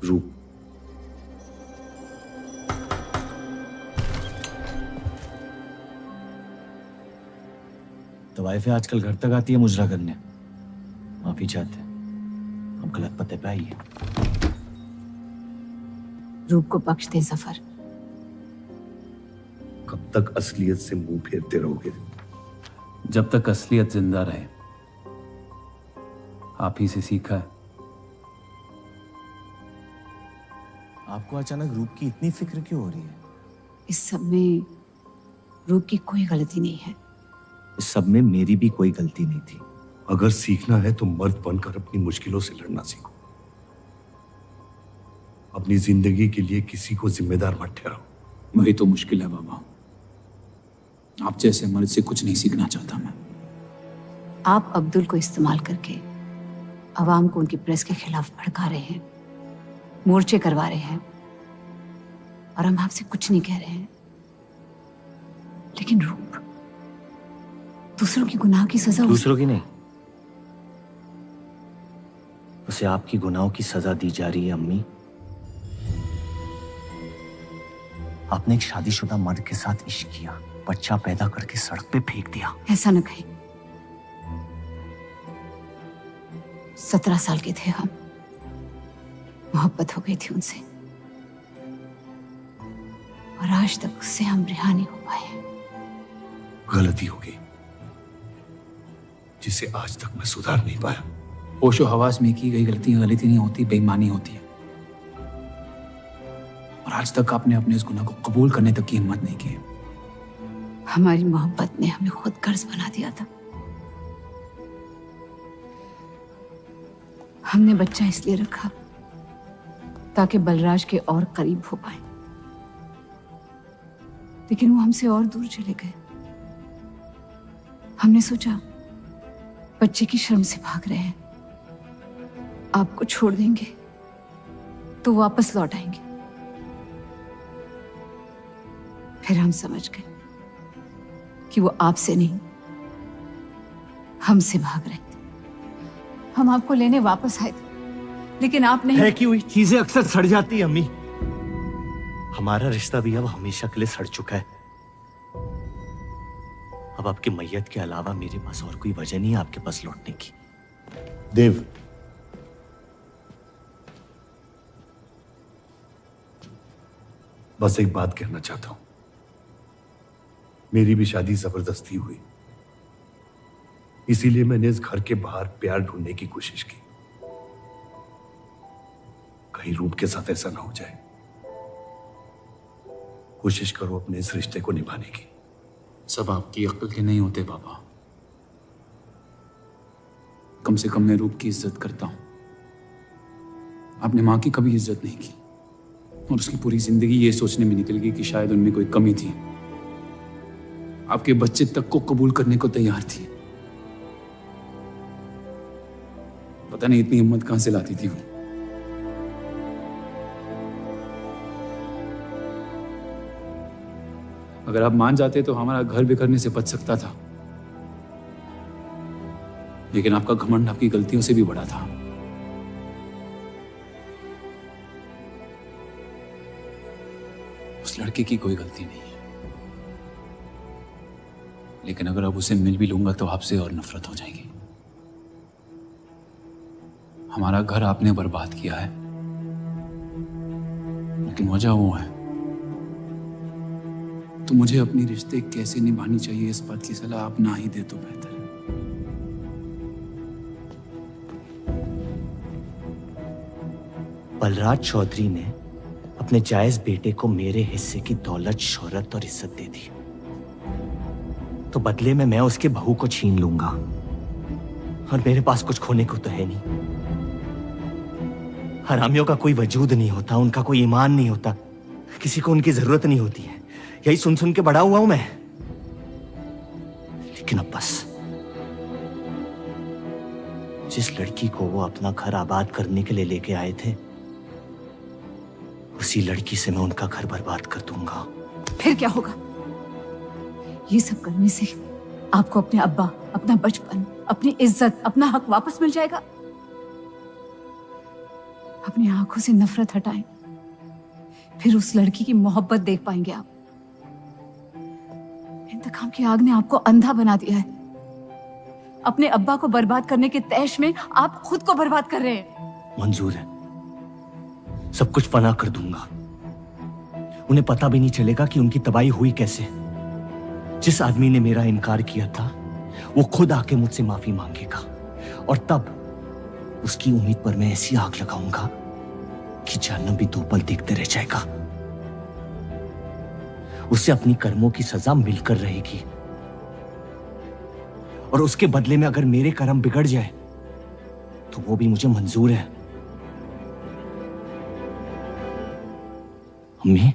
Speaker 12: रूप।
Speaker 1: तो वाइफे आजकल घर तक आती है मुजरा करने। माफी चाहते हैं, हम गलत पते पे आइए।
Speaker 15: रूप को बख्श दे जफर।
Speaker 12: कब तक असलियत से मुंह फेरते रहोगे?
Speaker 9: जब तक असलियत जिंदा रहे। आप ही से सीखा है।
Speaker 1: आपको अचानक रूप की इतनी फिक्र क्यों हो रही है?
Speaker 15: इस सब में रूप की कोई गलती नहीं है।
Speaker 1: इस सब में मेरी भी कोई गलती नहीं थी।
Speaker 12: अगर सीखना है तो मर्द बनकर अपनी मुश्किलों से लड़ना सीखो। अपनी जिंदगी के लिए किसी को जिम्मेदार मत ठहराओ।
Speaker 9: वही तो मुश्किल है बाबा। आप जैसे मर्द से कुछ नहीं सीखना चाहता मैं।
Speaker 15: आप अब्दुल को इस्तेमाल करके अवाम को उनकी प्रेस के खिलाफ भड़का रहे हैं, मोर्चे करवा रहे हैं, और हम आपसे कुछ नहीं कह रहे हैं। लेकिन रूप, दूसरों की गुनाह की सजा
Speaker 1: दूसरों की नहीं, उसे आपकी गुनाहों की सजा दी जा रही है। अम्मी, आपने एक शादीशुदा मर्द के साथ इश्क किया, बच्चा पैदा करके सड़क पे फेंक दिया।
Speaker 15: ऐसा न कहें। 17 साल के थे हम, मोहब्बत हो गई थी उनसे, और आज तक उससे हम रिहा नहीं हो पाए।
Speaker 12: गलती हो गई जिसे आज तक मैं सुधार नहीं पाया।
Speaker 9: होशो हवास में की गई गलती गलती नहीं होती, बेईमानी होती है। और आज तक आपने अपने इस गुनाह को कबूल करने तक की हिम्मत नहीं की।
Speaker 15: हमारी मोहब्बत ने हमें खुद कर्ज बना दिया था। हमने बच्चा इसलिए रखा ताकि बलराज के और करीब हो पाए, लेकिन वो हमसे और दूर चले गए। हमने सोचा बच्चे की शर्म से भाग रहे हैं, आपको छोड़ देंगे तो वापस लौट आएंगे। फिर हम समझ गए कि वो आपसे नहीं हमसे भाग रहे थे। हम आपको लेने वापस आए थे, लेकिन आप नहीं।
Speaker 1: फेंकी हुई चीजें अक्सर सड़ जाती है अम्मी। हमारा रिश्ता भी अब हमेशा के लिए सड़ चुका है। अब आपकी मैयत के अलावा मेरे पास और कोई वजह नहीं है आपके पास लौटने की।
Speaker 12: देव, बस एक बात कहना चाहता हूं। मेरी भी शादी जबरदस्ती हुई, इसीलिए मैंने इस घर के बाहर प्यार ढूंढने की कोशिश की। कहीं रूप के साथ ऐसा ना हो जाए। कोशिश करो अपने इस रिश्ते को निभाने की।
Speaker 9: सब आपकी अक्ल के नहीं होते पापा। कम से कम मैं रूप की इज्जत करता हूं। आपने मां की कभी इज्जत नहीं की और उसकी पूरी जिंदगी ये सोचने में निकल गई कि शायद उनमें कोई कमी थी। आपके बच्चे तक को कबूल करने को तैयार थी। पता नहीं इतनी हिम्मत कहां से लाती थी वो। अगर आप मान जाते तो हमारा घर बिखरने से बच सकता था, लेकिन आपका घमंड आपकी गलतियों से भी बड़ा था। उस लड़के की कोई गलती नहीं है, लेकिन अगर अब उसे मिल भी लूंगा तो आपसे और नफरत हो जाएगी। हमारा घर आपने बर्बाद किया है, लेकिन वजह वो है। तो मुझे अपनी रिश्ते कैसे निभानी चाहिए इस बात की सलाह आप ना ही दे तो बेहतर है।
Speaker 1: बलराज चौधरी ने अपने जायज बेटे को मेरे हिस्से की दौलत, शोहरत और इज्जत दे दी, तो बदले में मैं उसके बहू को छीन लूंगा। और मेरे पास कुछ खोने को तो है नहीं। हरामियों का कोई वजूद नहीं होता, उनका कोई ईमान नहीं होता, किसी को उनकी जरूरत नहीं होती है। यही सुन सुन के बड़ा हुआ हूं मैं। लेकिन अब बस, जिस लड़की को वो अपना घर आबाद करने के लिए लेके आए थे, उसी लड़की से मैं उनका घर बर्बाद कर दूंगा।
Speaker 15: फिर क्या होगा? ये सब करने से आपको अपने अब्बा, अपना बचपन, अपनी इज्जत, अपना हक वापस मिल जाएगा। अपनी आंखों से नफरत हटाएं, फिर उस लड़की की मोहब्बत देख पाएंगे आप। इंतकाम की आग ने आपको अंधा बना दिया है। अपने अब्बा को बर्बाद करने के तैश में आप खुद को बर्बाद कर रहे हैं।
Speaker 1: मंजूर है, सब कुछ फना कर दूंगा। उन्हें पता भी नहीं चलेगा कि उनकी तबाही हुई कैसे। जिस आदमी ने मेरा इनकार किया था, वो खुद आके मुझसे माफी मांगेगा, और तब उसकी उम्मीद पर मैं ऐसी आग लगाऊंगा कि जहन्नम भी 2 पल देखते रह जाएगा। उसे अपनी कर्मों की सजा मिलकर रहेगी, और उसके बदले में अगर मेरे कर्म बिगड़ जाए तो वो भी मुझे मंजूर है। अम्मी,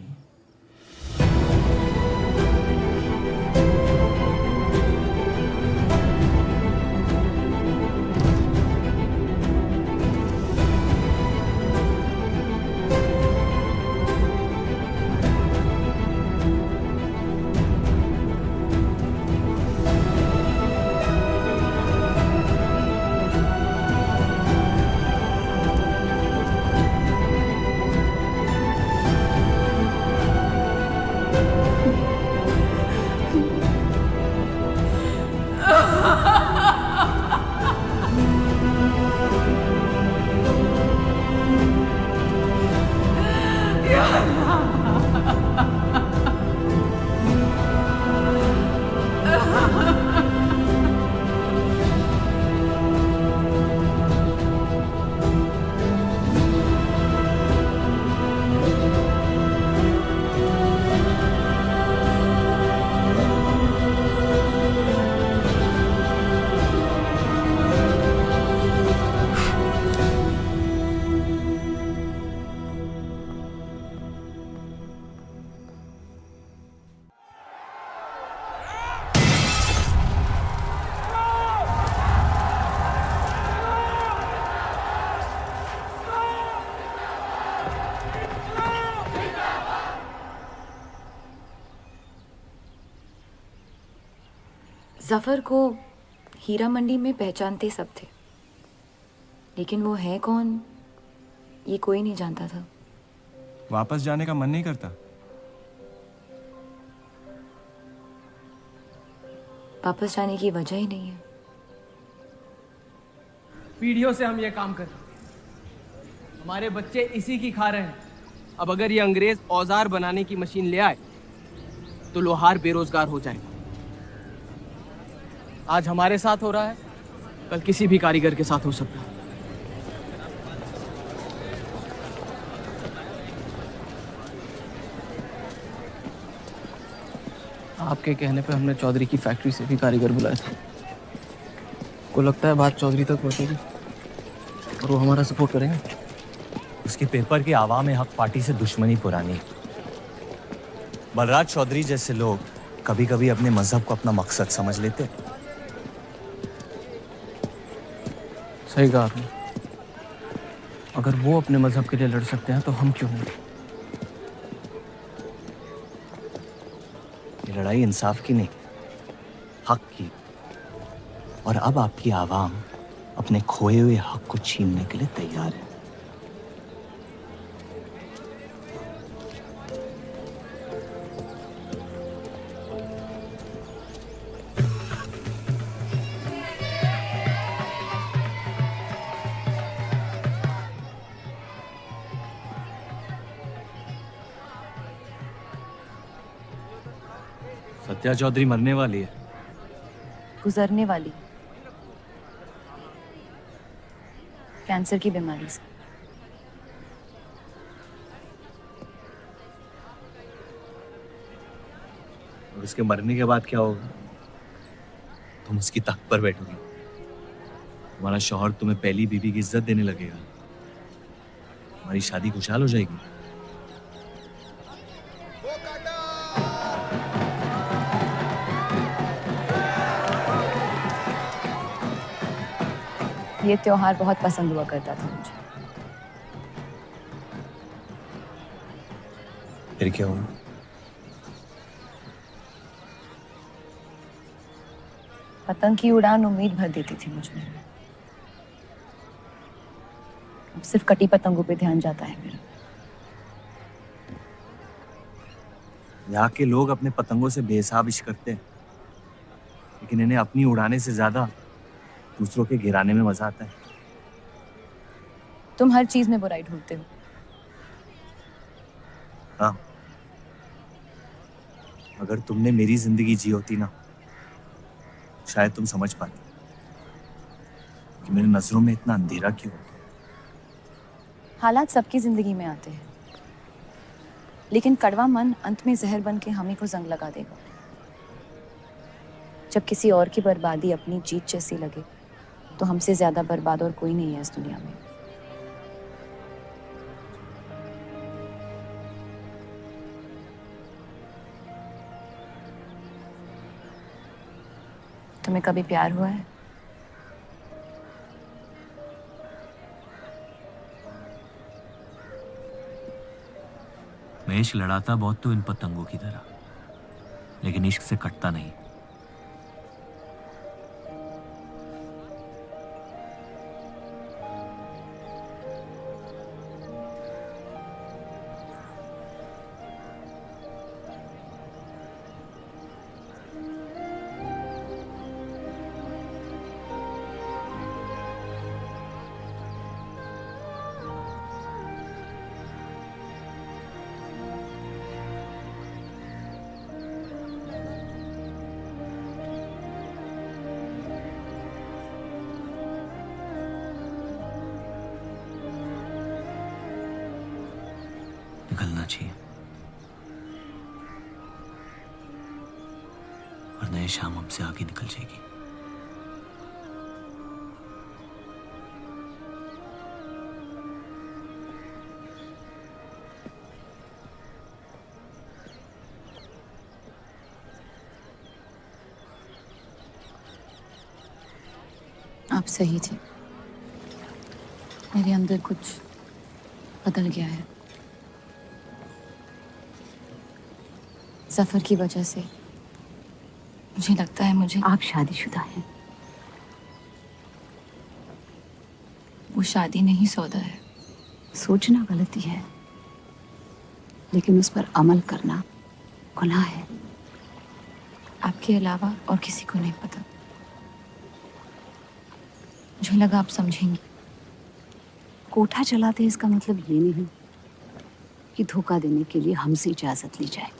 Speaker 2: जफर को हीरा मंडी में पहचानते सब थे, लेकिन वो है कौन ये कोई नहीं जानता था।
Speaker 10: वापस जाने का मन नहीं करता?
Speaker 2: वापस जाने की वजह ही नहीं है।
Speaker 11: पीढ़ियों से हम ये काम कर रहे हैं, हमारे बच्चे इसी की खा रहे हैं। अब अगर ये अंग्रेज औजार बनाने की मशीन ले आए तो लोहार बेरोजगार हो जाएगा। आज हमारे साथ हो रहा है, कल किसी भी कारीगर के साथ हो सकता है। आपके कहने पे हमने चौधरी की फैक्ट्री से भी कारीगर बुलाए थे। को लगता है बात चौधरी तक पहुंचेगी और वो हमारा सपोर्ट करेंगे।
Speaker 1: उसके पेपर के आवाम हक पार्टी से दुश्मनी पुरानी है। बलराज चौधरी जैसे लोग कभी कभी अपने मजहब को अपना मकसद समझ लेते।
Speaker 11: सही कहा आपने। अगर वो अपने मजहब के लिए लड़ सकते हैं तो हम क्यों नहीं?
Speaker 1: ये लड़ाई इंसाफ की नहीं, हक की। और अब आपकी आवाम अपने खोए हुए हक को छीनने के लिए तैयार है। सत्या चौधरी मरने वाली है।
Speaker 2: गुजरने वाली, कैंसर की बीमारी से।
Speaker 1: और उसके मरने के बाद क्या होगा? तुम उसकी तख्त पर बैठोगी, तुम्हारा शौहर तुम्हें पहली बीवी की इज्जत देने लगेगा, तुम्हारी शादी खुशहाल हो जाएगी।
Speaker 2: ये त्योहार बहुत पसंद हुआ करता था मुझे।
Speaker 1: फिर क्या हुआ?
Speaker 2: पतंग की उड़ान उम्मीद भर देती थी मुझमें। अब सिर्फ कटी पतंगों पे ध्यान जाता है मेरा।
Speaker 1: यहाँ के लोग अपने पतंगों से बेहिसाब इश्क करते हैं, लेकिन इन्हें अपनी उड़ाने से ज्यादा दूसरों के गिराने में मजा आता है।
Speaker 2: तुम हर चीज में बुराई ढूंढते हो।
Speaker 1: हाँ, अगर तुमने मेरी जिंदगी जी होती ना, शायद तुम समझ पाते कि मेरी नजरों में इतना अंधेरा क्यों।
Speaker 2: हालात सबकी जिंदगी में आते हैं, लेकिन कड़वा मन अंत में जहर बन के हम ही को जंग लगा देगा। जब किसी और की बर्बादी अपनी जीत जैसी लगे तो हमसे ज्यादा बर्बाद और कोई नहीं है इस दुनिया में। तुम्हें कभी प्यार हुआ है?
Speaker 1: मैं इश्क लड़ाता बहुत तो इन पतंगों की तरह, लेकिन इश्क से कटता नहीं। निकलना चाहिए, वरना ये शाम हमसे आगे निकल जाएगी।
Speaker 15: आप सही थे, मेरे अंदर कुछ बदल गया है। जफर की वजह से
Speaker 2: मुझे लगता है मुझे
Speaker 15: आप शादीशुदा हैं।
Speaker 2: वो शादी नहीं सौदा है।
Speaker 15: सोचना गलती है, लेकिन उस पर अमल करना गुनाह है।
Speaker 2: आपके अलावा और किसी को नहीं पता। मुझे लगा आप समझेंगी।
Speaker 15: कोठा चलाते इसका मतलब ये नहीं कि धोखा देने के लिए हमसे इजाजत ली जाए।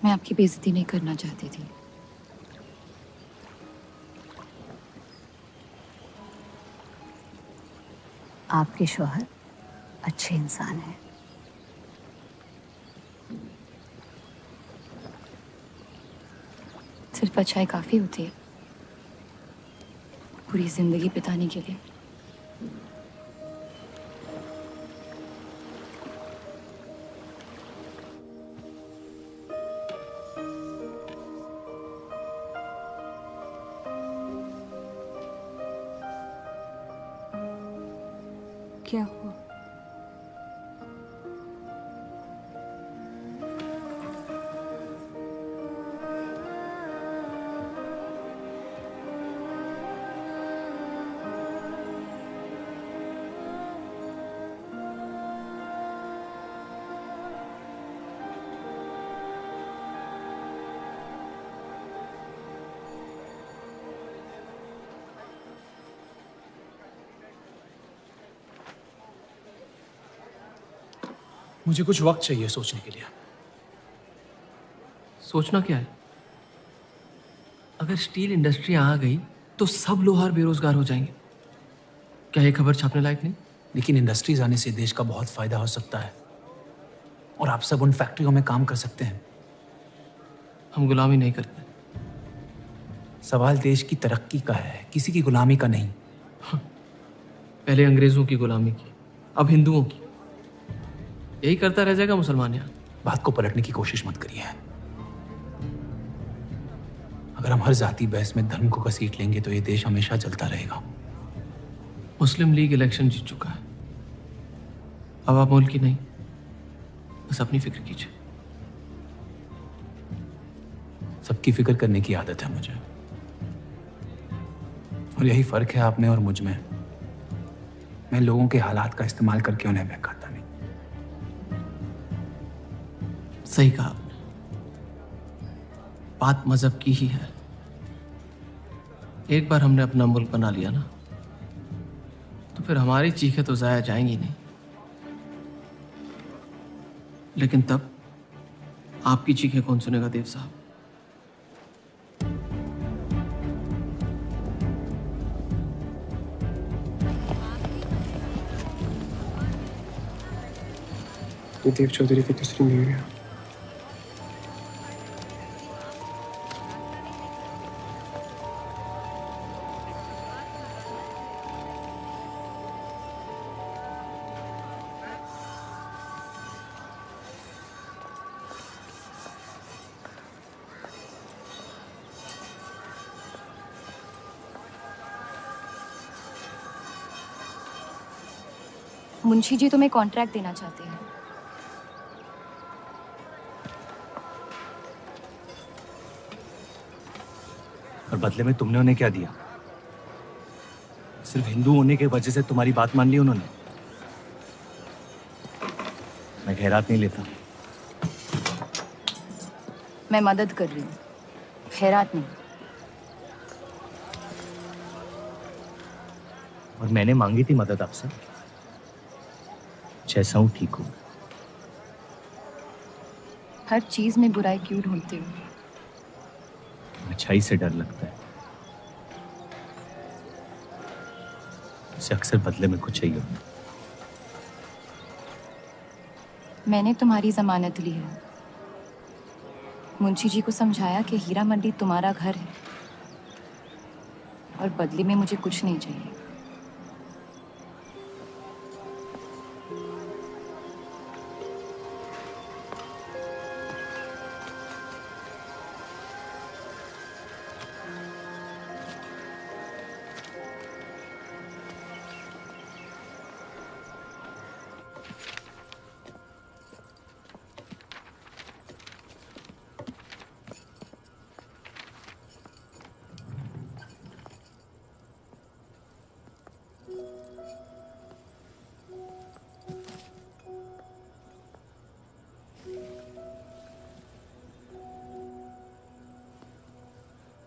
Speaker 2: मैं आपकी बेइज्जती नहीं करना चाहती थी।
Speaker 15: आपके शौहर अच्छे इंसान हैं।
Speaker 2: सिर्फ अच्छाई काफी होती है पूरी जिंदगी बिताने के लिए।
Speaker 7: क्या हुआ?
Speaker 3: मुझे कुछ वक्त चाहिए सोचने के लिए। सोचना क्या है? अगर स्टील इंडस्ट्री आ गई तो सब लोहार बेरोजगार हो जाएंगे। क्या ये खबर छापने लायक नहीं?
Speaker 9: लेकिन इंडस्ट्रीज आने से देश का बहुत फायदा हो सकता है और आप सब उन फैक्ट्रियों में काम कर सकते हैं।
Speaker 3: हम गुलामी नहीं करते।
Speaker 9: सवाल देश की तरक्की का है, किसी की गुलामी का नहीं।
Speaker 3: पहले अंग्रेजों की गुलामी की, अब हिंदुओं की। यही करता रह जाएगा मुसलमान यहाँ।
Speaker 9: बात को पलटने की कोशिश मत करिए। अगर हम हर जाति बहस में धर्म को घसीट लेंगे तो ये देश हमेशा चलता रहेगा।
Speaker 3: मुस्लिम लीग इलेक्शन जीत चुका है। अब आप मुल्क की नहीं, बस अपनी फिक्र कीजिए।
Speaker 9: सबकी फिक्र करने की आदत है मुझे, और यही फर्क है आप में और मुझ में। मैं लोगों के हालात का इस्तेमाल करके उन्हें बहकाता नहीं।
Speaker 3: सही कहा आपने। बात मजहब की ही है। एक बार हमने अपना मुल्क बना लिया ना, तो फिर हमारी चीखें तो जाया जाएंगी नहीं। लेकिन तब आपकी चीखें कौन सुनेगा देव साहब?
Speaker 11: ये देव चौधरी की दूसरी बीवी है।
Speaker 2: मुंशी जी तुम्हें कॉन्ट्रैक्ट देना चाहते हैं।
Speaker 1: और बदले में तुमने उन्हें क्या दिया? सिर्फ हिंदू होने की वजह से तुम्हारी बात मान ली उन्होंने? मैं खैरात नहीं लेता।
Speaker 2: मैं मदद कर रही हूँ, खैरात नहीं।
Speaker 1: और मैंने मांगी थी मदद आपसे। जैसा हूं ठीक हूं।
Speaker 2: हर चीज में बुराई क्यों ढूंढते हो?
Speaker 1: अच्छाई से डर लगता है। उसे अक्सर बदले में कुछ चाहिए होता है।
Speaker 2: मैंने तुम्हारी जमानत ली है। मुंशी जी को समझाया कि हीरा मंडी तुम्हारा घर है और बदले में मुझे कुछ नहीं चाहिए।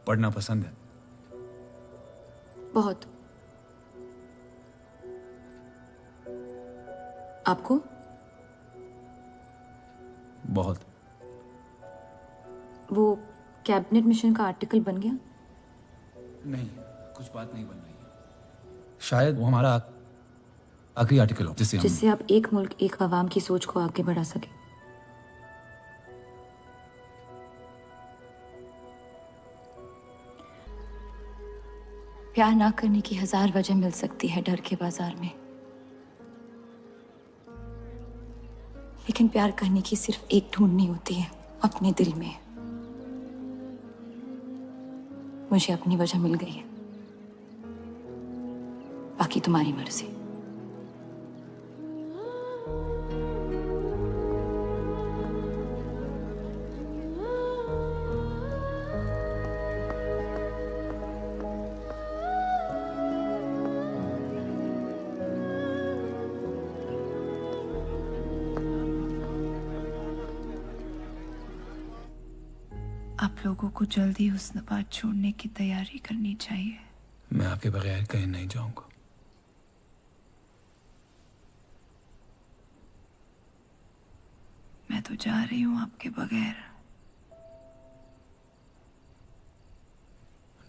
Speaker 9: पढ़ना पसंद है?
Speaker 7: बहुत। आपको?
Speaker 9: बहुत।
Speaker 7: वो कैबिनेट मिशन का आर्टिकल बन गया?
Speaker 9: नहीं, कुछ बात नहीं बन रही है। शायद वो हमारा आखिरी आर्टिकल हो
Speaker 7: जिससे आप एक मुल्क एक अवाम की सोच को आगे बढ़ा सके।
Speaker 15: प्यार ना करने की 1000 वजह मिल सकती है डर के बाजार में, लेकिन प्यार करने की सिर्फ एक ढूंढनी होती है, अपने दिल में। मुझे अपनी वजह मिल गई है, बाकी तुम्हारी मर्जी।
Speaker 16: आप लोगों को जल्दी हुस्नाबाद छोड़ने की तैयारी करनी चाहिए।
Speaker 9: मैं आपके बगैर कहीं नहीं जाऊंगा।
Speaker 16: मैं तो जा रही हूँ आपके बगैर।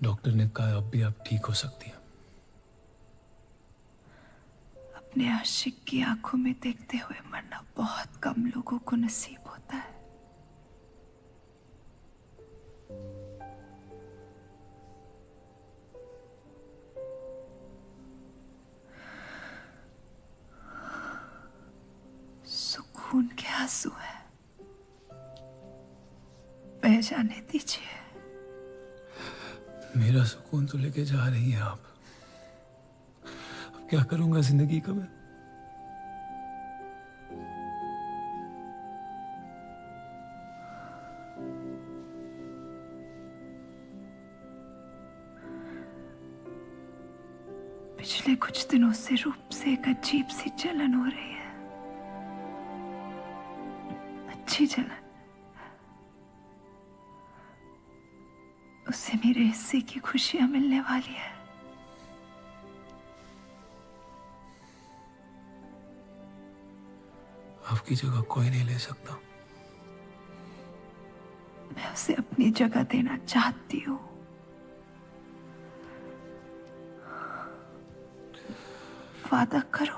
Speaker 9: डॉक्टर ने कहा अब भी आप ठीक हो सकती हैं।
Speaker 16: अपने आशिक की आंखों में देखते हुए मरना बहुत कम लोगों को नसीब होता है। सुकून के आंसू है, बह जाने दीजिए।
Speaker 9: मेरा सुकून तो लेके जा रही हैं आप। अब क्या करूंगा जिंदगी का मैं?
Speaker 16: पिछले कुछ दिनों से रूप से एक अजीब सी जलन हो रही है, अच्छी जलन। उससे मेरे हिस्से की खुशियां मिलने वाली है।
Speaker 9: आपकी जगह कोई नहीं ले सकता।
Speaker 16: मैं उसे अपनी जगह देना चाहती हूँ। वादा करो,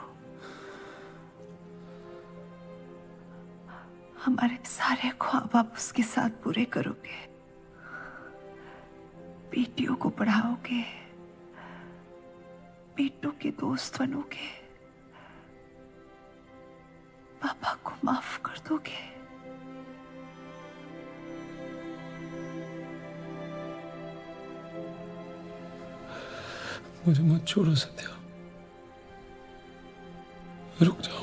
Speaker 16: हमारे सारे ख्वाब आप उसके साथ पूरे करोगे। बेटियों को पढ़ाओगे, बेटों के दोस्त बनोगे, पापा को माफ कर दोगे।
Speaker 9: मुझे मत छोड़ो सत्या, रुक जाओ।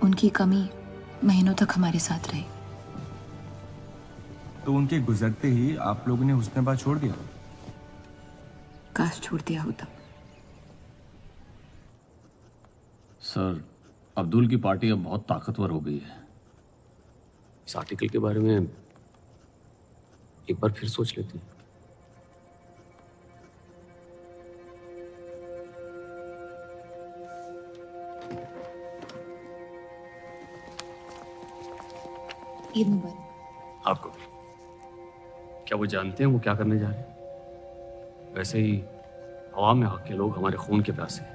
Speaker 16: उनकी कमी महीनों तक हमारे साथ रही।
Speaker 10: तो उनके गुजरते ही आप लोगों ने हुस्नाबाद छोड़ दिया?
Speaker 16: काश छोड़ दिया होता।
Speaker 6: सर, अब्दुल की पार्टी अब बहुत ताकतवर हो गई है।
Speaker 17: इस आर्टिकल के बारे में एक बार फिर सोच लेते हैं।
Speaker 15: ईद मुबारक।
Speaker 17: आपको भी। क्या वो जानते हैं वो क्या करने जा रहे हैं? वैसे ही अवाम में हक के लोग हमारे खून के प्यासे हैं।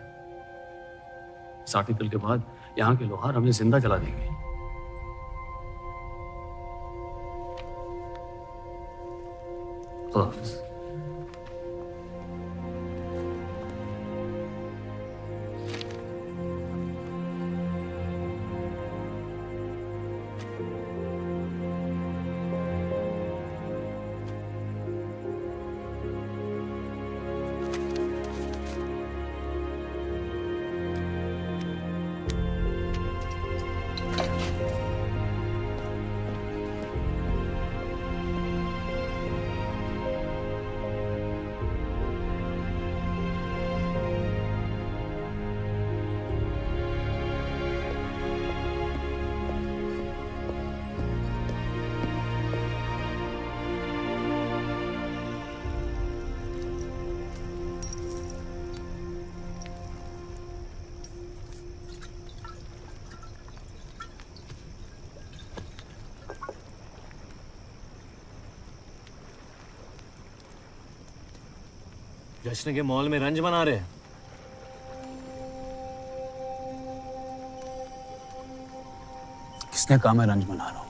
Speaker 17: इस आर्टिकल के बाद यहाँ के लोहार हमें जिंदा जला देंगे। खुदा हाफिज।
Speaker 1: जश्न के मॉल में रंज बना रहे हैं।
Speaker 9: किसने कहा मैं रंज बना रहा हूं?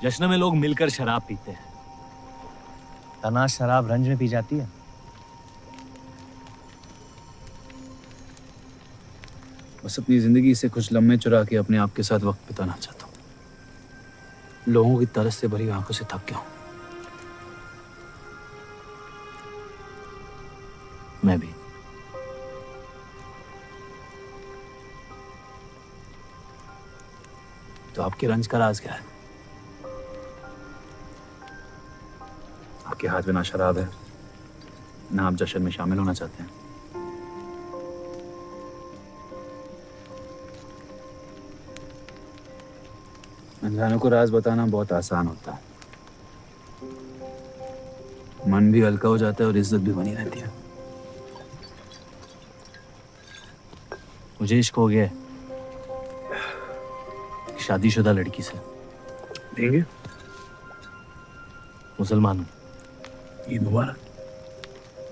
Speaker 1: जश्न में लोग मिलकर शराब पीते हैं। तनाश शराब रंज में पी जाती है।
Speaker 9: बस अपनी जिंदगी से कुछ लम्हे चुरा के अपने आप के साथ वक्त बिताना चाहता हूं। लोगों की तरस से भरी आंखों से थक गया हूं।
Speaker 1: मैं भी।
Speaker 9: तो आपके रंज का राज क्या है? आपके हाथ में ना शराब है, ना आप जश्न में शामिल होना चाहते हैं। अनजानों को राज बताना बहुत आसान होता है। मन भी हल्का हो जाता है और इज्जत भी बनी रहती है।
Speaker 1: मुझे इश्क हो गया है शादीशुदा लड़की से।
Speaker 9: देंगे?
Speaker 1: मुसलमान हूं।
Speaker 9: ईद मुबारक।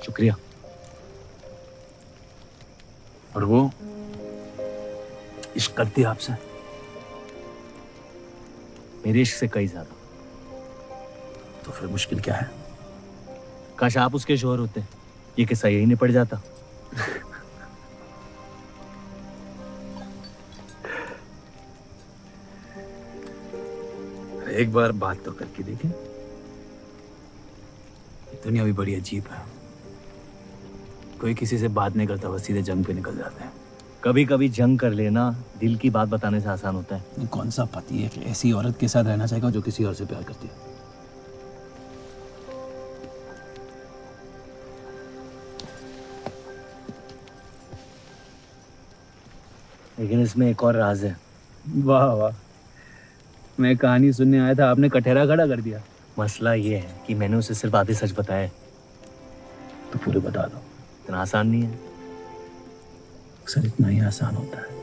Speaker 1: शुक्रिया।
Speaker 9: और वो इश्क करती है आपसे?
Speaker 1: मेरे इश्क से कई ज्यादा।
Speaker 9: तो फिर मुश्किल क्या है?
Speaker 1: काश आप उसके शोहर होते, ये किस्सा यही निपट जाता।
Speaker 9: एक बार बात तो करके देखें। दुनिया भी बड़ी अजीब है। कोई किसी से बात नहीं करता, बस सीधे जंग पे निकल जाते हैं।
Speaker 1: कभी कभी जंग कर लेना दिल की बात बताने से आसान होता है।
Speaker 9: कौन सा पति एक ऐसी औरत के साथ रहना चाहेगा जो किसी और से प्यार करती है?
Speaker 1: लेकिन इसमें एक और राज है।
Speaker 9: वाह वाह, मैं कहानी सुनने आया था, आपने कटहरा खड़ा कर दिया।
Speaker 1: मसला ये है कि मैंने उसे सिर्फ आधे सच बताए।
Speaker 9: तो पूरे बता दो।
Speaker 1: इतना आसान नहीं है।
Speaker 9: अक्सर इतना ही आसान होता है।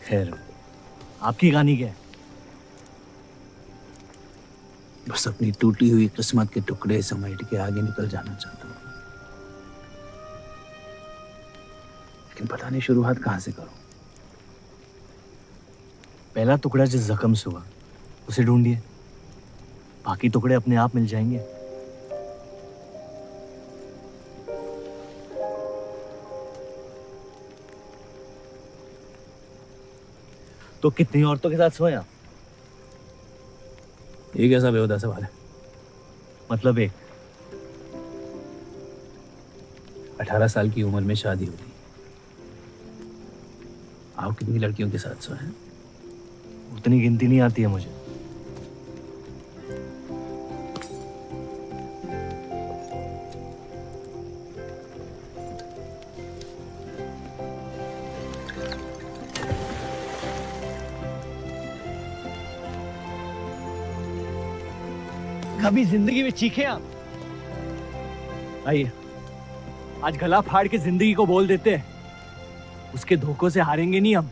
Speaker 1: खैर, आपकी कहानी क्या है?
Speaker 9: बस अपनी टूटी हुई किस्मत के टुकड़े समेट के आगे निकल जाना चाहता हूँ, लेकिन पता नहीं शुरुआत कहाँ से करूं।
Speaker 1: पहला टुकड़ा जिस जख्म से हुआ उसे ढूंढिए, बाकी टुकड़े अपने आप मिल जाएंगे। तो कितनी औरतों के साथ सोए आप?
Speaker 9: ये कैसा बेहुदा सवाल है?
Speaker 1: मतलब एक
Speaker 9: 18 साल की उम्र में शादी होती। आप कितनी लड़कियों के साथ सोए हैं?
Speaker 1: उतनी गिनती नहीं आती है मुझे। कभी जिंदगी में चीखे आप? आइए, आज गला फाड़ के जिंदगी को बोल देते हैं उसके धोखों से हारेंगे नहीं हम।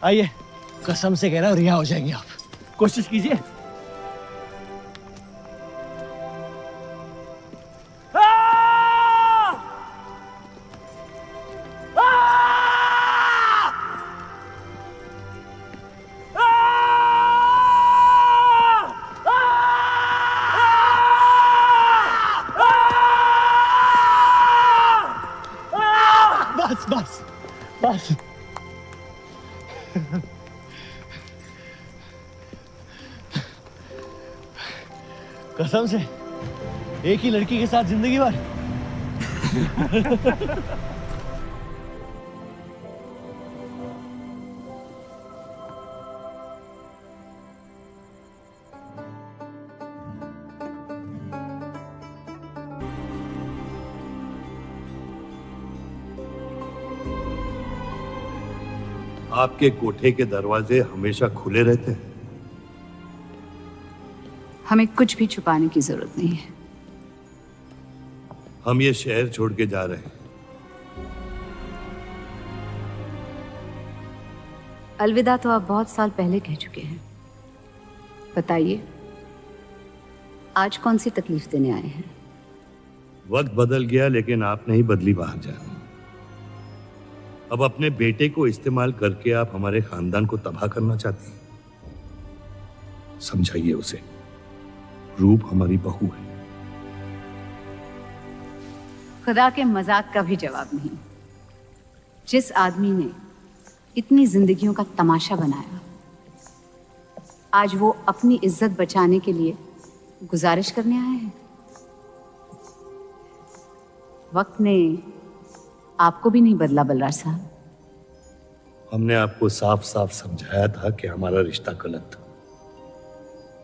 Speaker 1: आइए, कसम से कह रहा हूं रिहा हो जाएंगे आप। कोशिश कीजिए। बस बस बस। कसम से एक ही लड़की के साथ जिंदगी भर।
Speaker 12: आपके कोठे के दरवाजे हमेशा खुले रहते हैं।
Speaker 15: हमें कुछ भी छुपाने की जरूरत नहीं है।
Speaker 12: हम ये शहर छोड़ के जा रहे हैं।
Speaker 15: अलविदा तो आप बहुत साल पहले कह चुके हैं। बताइए, आज कौन सी तकलीफ देने आए हैं?
Speaker 12: वक्त बदल गया, लेकिन आप नहीं बदली बाहर जान। अब अपने बेटे को इस्तेमाल करके आप हमारे खानदान को तबाह करना चाहती हैं। समझाइए उसे, रूप हमारी बहू है।
Speaker 15: खुदा के मजाक का भी जवाब नहीं। जिस आदमी ने इतनी जिंदगियों का तमाशा बनाया, आज वो अपनी इज्जत बचाने के लिए गुजारिश करने आए हैं। वक्त ने आपको भी नहीं बदला बलराज साहब।
Speaker 12: हमने आपको साफ साफ समझाया था कि हमारा रिश्ता गलत था,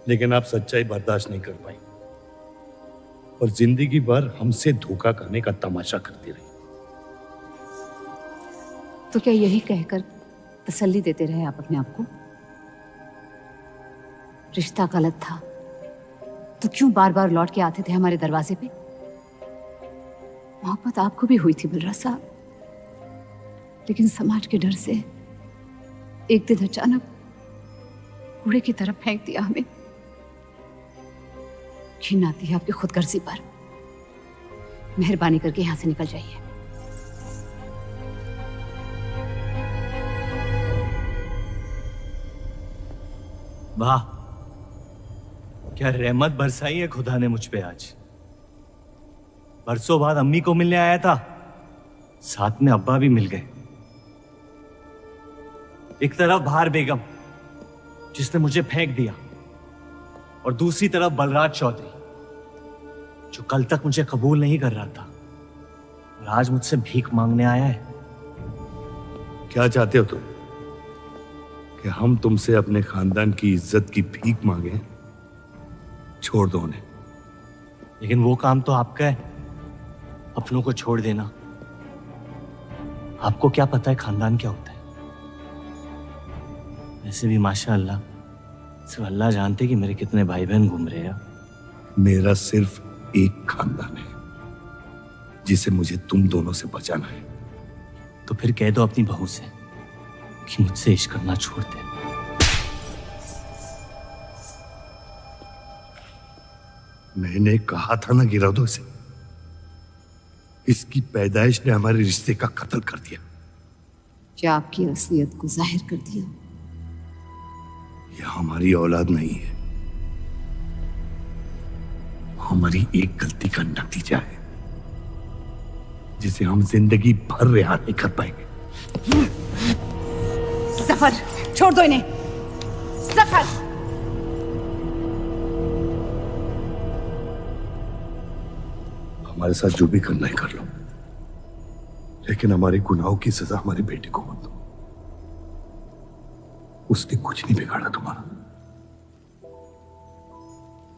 Speaker 12: लेकिन आप सच्चाई बर्दाश्त नहीं कर पाई और जिंदगी भर हमसे धोखा करने का तमाशा करती रही।
Speaker 15: तो क्या यही कहकर तसल्ली देते रहे आप अपने आप को? रिश्ता गलत था तो क्यों बार बार लौट के आते थे हमारे दरवाजे पे? मोहब्बत आपको भी हुई थी बलराज साहब, लेकिन समाज के डर से एक दिन अचानक कूड़े की तरफ फेंक दिया हमें। घिन आती है आपकी खुदगर्जी पर। मेहरबानी करके यहां से निकल जाइए।
Speaker 1: वाह, क्या रहमत बरसाई है खुदा ने मुझ पे आज। बरसों बाद अम्मी को मिलने आया था, साथ में अब्बा भी मिल गए। एक तरफ बहार बेगम जिसने मुझे फेंक दिया, और दूसरी तरफ बलराज चौधरी जो कल तक मुझे कबूल नहीं कर रहा था और आज मुझसे भीख मांगने आया है।
Speaker 12: क्या चाहते हो तुम? कि हम तुमसे अपने खानदान की इज्जत की भीख मांगे? छोड़ दो उन्हें।
Speaker 1: लेकिन वो काम तो आपका है, अपनों को छोड़ देना। आपको क्या पता है खानदान क्या होता है? वैसे भी माशाअल्लाह सिर्फ अल्लाह जानते कि मेरे कितने भाई बहन घूम रहे हैं।
Speaker 12: मेरा सिर्फ एक खानदान है जिसे मुझे तुम दोनों से बचाना है।
Speaker 1: तो फिर कह दो अपनी बहू से कि मुझसे इश्क करना छोड़ दे।
Speaker 12: मैंने कहा था ना गिरा दो इसे। इसकी पैदाइश ने हमारे रिश्ते का कत्ल कर दिया।
Speaker 15: क्या आपकी असलियत को जाहिर कर दिया?
Speaker 12: यह हमारी औलाद नहीं है, हमारी एक गलती का नतीजा है जिसे हम जिंदगी भर रिहा नहीं कर पाएंगे।
Speaker 15: जफर, छोड़ दो इन्हें। जफर,
Speaker 12: हमारे साथ जो भी करना है कर लो, लेकिन हमारे गुनाहों की सजा हमारे बेटे को मत दो। उसने कुछ नहीं बिगाड़ा तुम्हारा।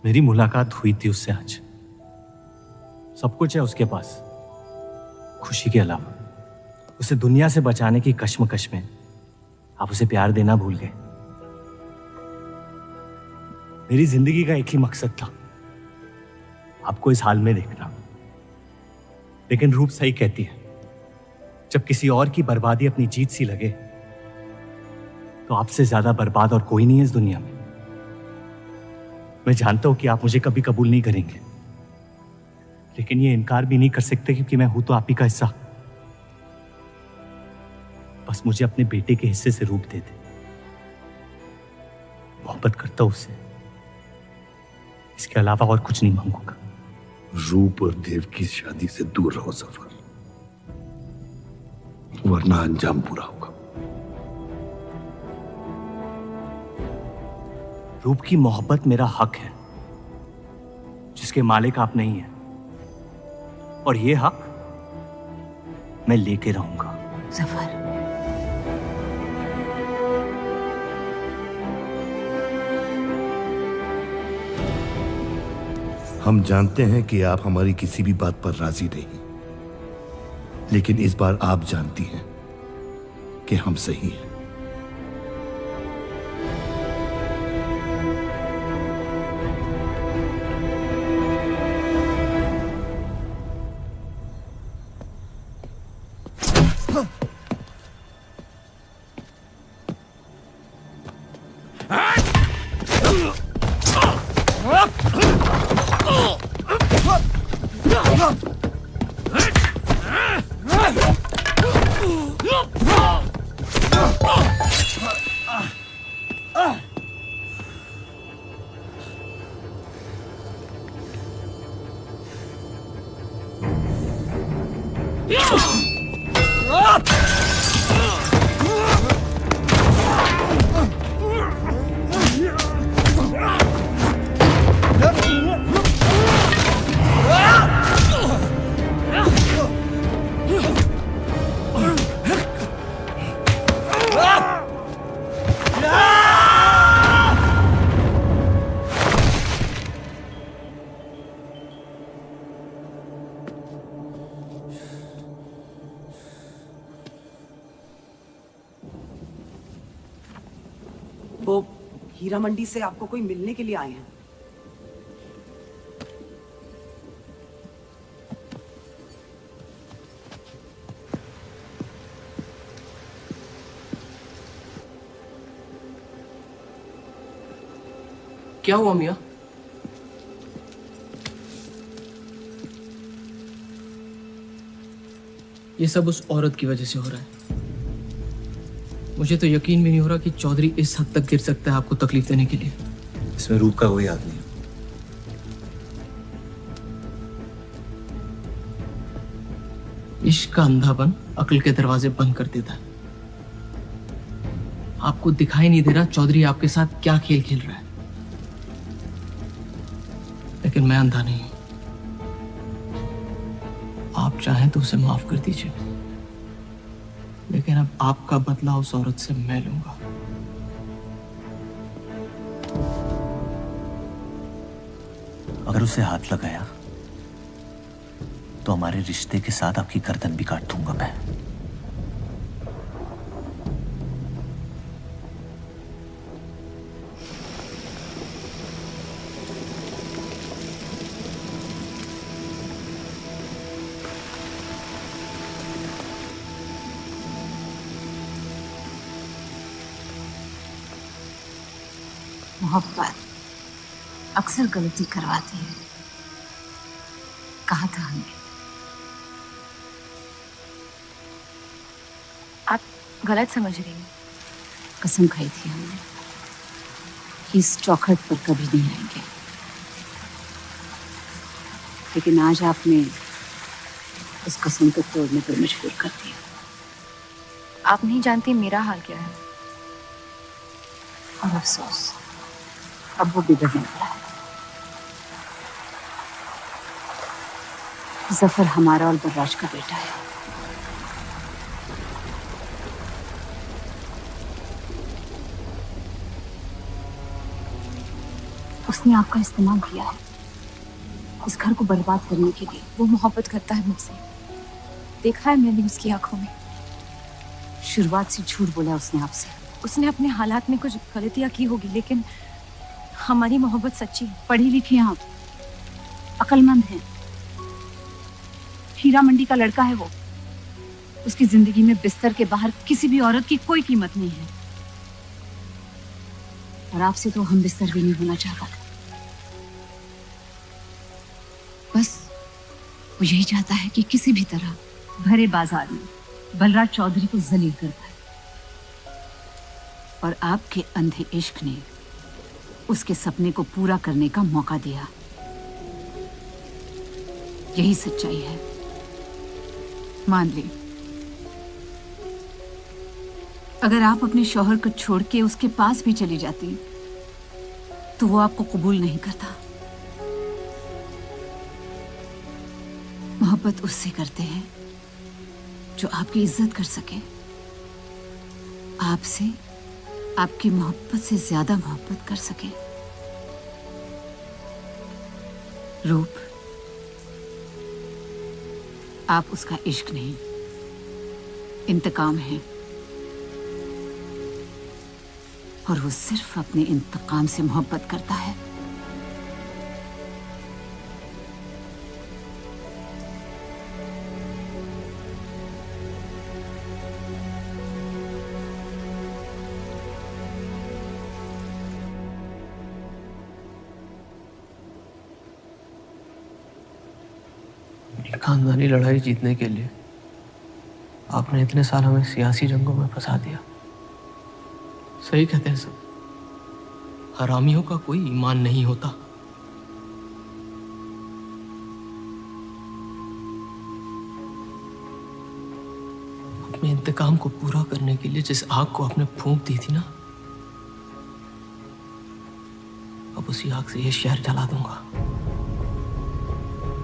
Speaker 1: मेरी मुलाकात हुई थी उससे आज। सब कुछ है उसके पास, खुशी के अलावा। उसे दुनिया से बचाने की कश्मकश में आप उसे प्यार देना भूल गए। मेरी जिंदगी का एक ही मकसद था, आपको इस हाल में देखना। लेकिन रूप सही कहती है, जब किसी और की बर्बादी अपनी जीत सी लगे तो आपसे ज्यादा बर्बाद और कोई नहीं है इस दुनिया में। मैं जानता हूं कि आप मुझे कभी कबूल नहीं करेंगे, लेकिन ये इनकार भी नहीं कर सकते क्योंकि मैं हूं तो आप ही का हिस्सा। बस मुझे अपने बेटे के हिस्से से रूप दे दे। मोहब्बत करता हूं उससे, इसके अलावा और कुछ नहीं मांगूंगा।
Speaker 12: रूप और देव की शादी से दूर रहो सफर, वरना अंजाम बुरा होगा।
Speaker 1: रूप की मोहब्बत मेरा हक है, जिसके मालिक आप नहीं है, और ये हक मैं लेके रहूंगा।
Speaker 15: जफर,
Speaker 12: हम जानते हैं कि आप हमारी किसी भी बात पर राजी नहीं, लेकिन इस बार आप जानती हैं कि हम सही हैं।
Speaker 13: वो हीरा मंडी से आपको कोई मिलने के लिए आए हैं।
Speaker 3: क्या हुआ मियाँ? ये सब उस औरत की वजह से हो रहा है। मुझे तो यकीन भी नहीं हो रहा कि चौधरी इस हद तक गिर सकता है आपको तकलीफ देने के लिए।
Speaker 8: इसमें रूप का कोई हाथ नहीं है।
Speaker 3: इश्क का अंधापन अक्ल के दरवाजे बंद कर देता है। आपको दिखाई नहीं दे रहा चौधरी आपके साथ क्या खेल खेल रहा है, लेकिन मैं अंधा नहीं हूं। आप चाहें तो उसे माफ कर दीजिए, लेकिन अब आपका बदला उस औरत से मैं लूंगा।
Speaker 1: अगर उसे हाथ लगाया तो हमारे रिश्ते के साथ आपकी गर्दन भी काट दूंगा मैं।
Speaker 15: मोहब्बत अक्सर गलती करवाती है, कहा था हमने।
Speaker 2: आप गलत समझ रही हैं।
Speaker 15: कसम खाई थी हमने कि इस चौखट पर कभी नहीं आएंगे, लेकिन आज आपने उस कसम को तोड़ने पर मजबूर कर दिया।
Speaker 2: आप नहीं जानती मेरा हाल क्या है।
Speaker 15: और अफसोस, अब वो बिगड़ने वाला है। जफर हमारा और बर्राज का बेटा है। उसने आपका इस्तेमाल किया है इस घर को बर्बाद करने के लिए।
Speaker 2: वो मोहब्बत करता है मुझसे, देखा है मैंने उसकी आंखों में।
Speaker 15: शुरुआत से झूठ बोला उसने आपसे।
Speaker 2: उसने अपने हालात में कुछ गलतियां की होगी, लेकिन हमारी मोहब्बत सच्ची है।
Speaker 15: पढ़ी लिखी हैं आप, अक्लमंद हैं। हीरा मंडी का लड़का है वो। उसकी जिंदगी में बिस्तर के बाहर किसी भी औरत की कोई कीमत नहीं है। और आपसे तो हम बिस्तर भी नहीं होना चाहता था। बस वो यही चाहता है कि किसी भी तरह भरे बाजार में बलराज चौधरी को जलील कर पाए। और आपके अंधे इश्क ने उसके सपने को पूरा करने का मौका दिया। यही सच्चाई है, मान ले। अगर आप अपने शौहर को छोड़ के उसके पास भी चली जाती तो वो आपको कबूल नहीं करता। मोहब्बत उससे करते हैं जो आपकी इज्जत कर सके। आपसे, आपकी मोहब्बत से ज्यादा मोहब्बत कर सके। रूप, आप उसका इश्क नहीं, इंतकाम है। और वो सिर्फ अपने इंतकाम से मोहब्बत करता है।
Speaker 3: खानदानी लड़ाई जीतने के लिए आपने इतने साल हमें सियासी जंगों में फंसा दिया। सही कहते हैं सब, हरामियों का कोई ईमान नहीं होता। अपने इंतकाम को पूरा करने के लिए जिस आग को आपने फूंक दी थी ना, अब उसी आग से ये शहर जला दूंगा।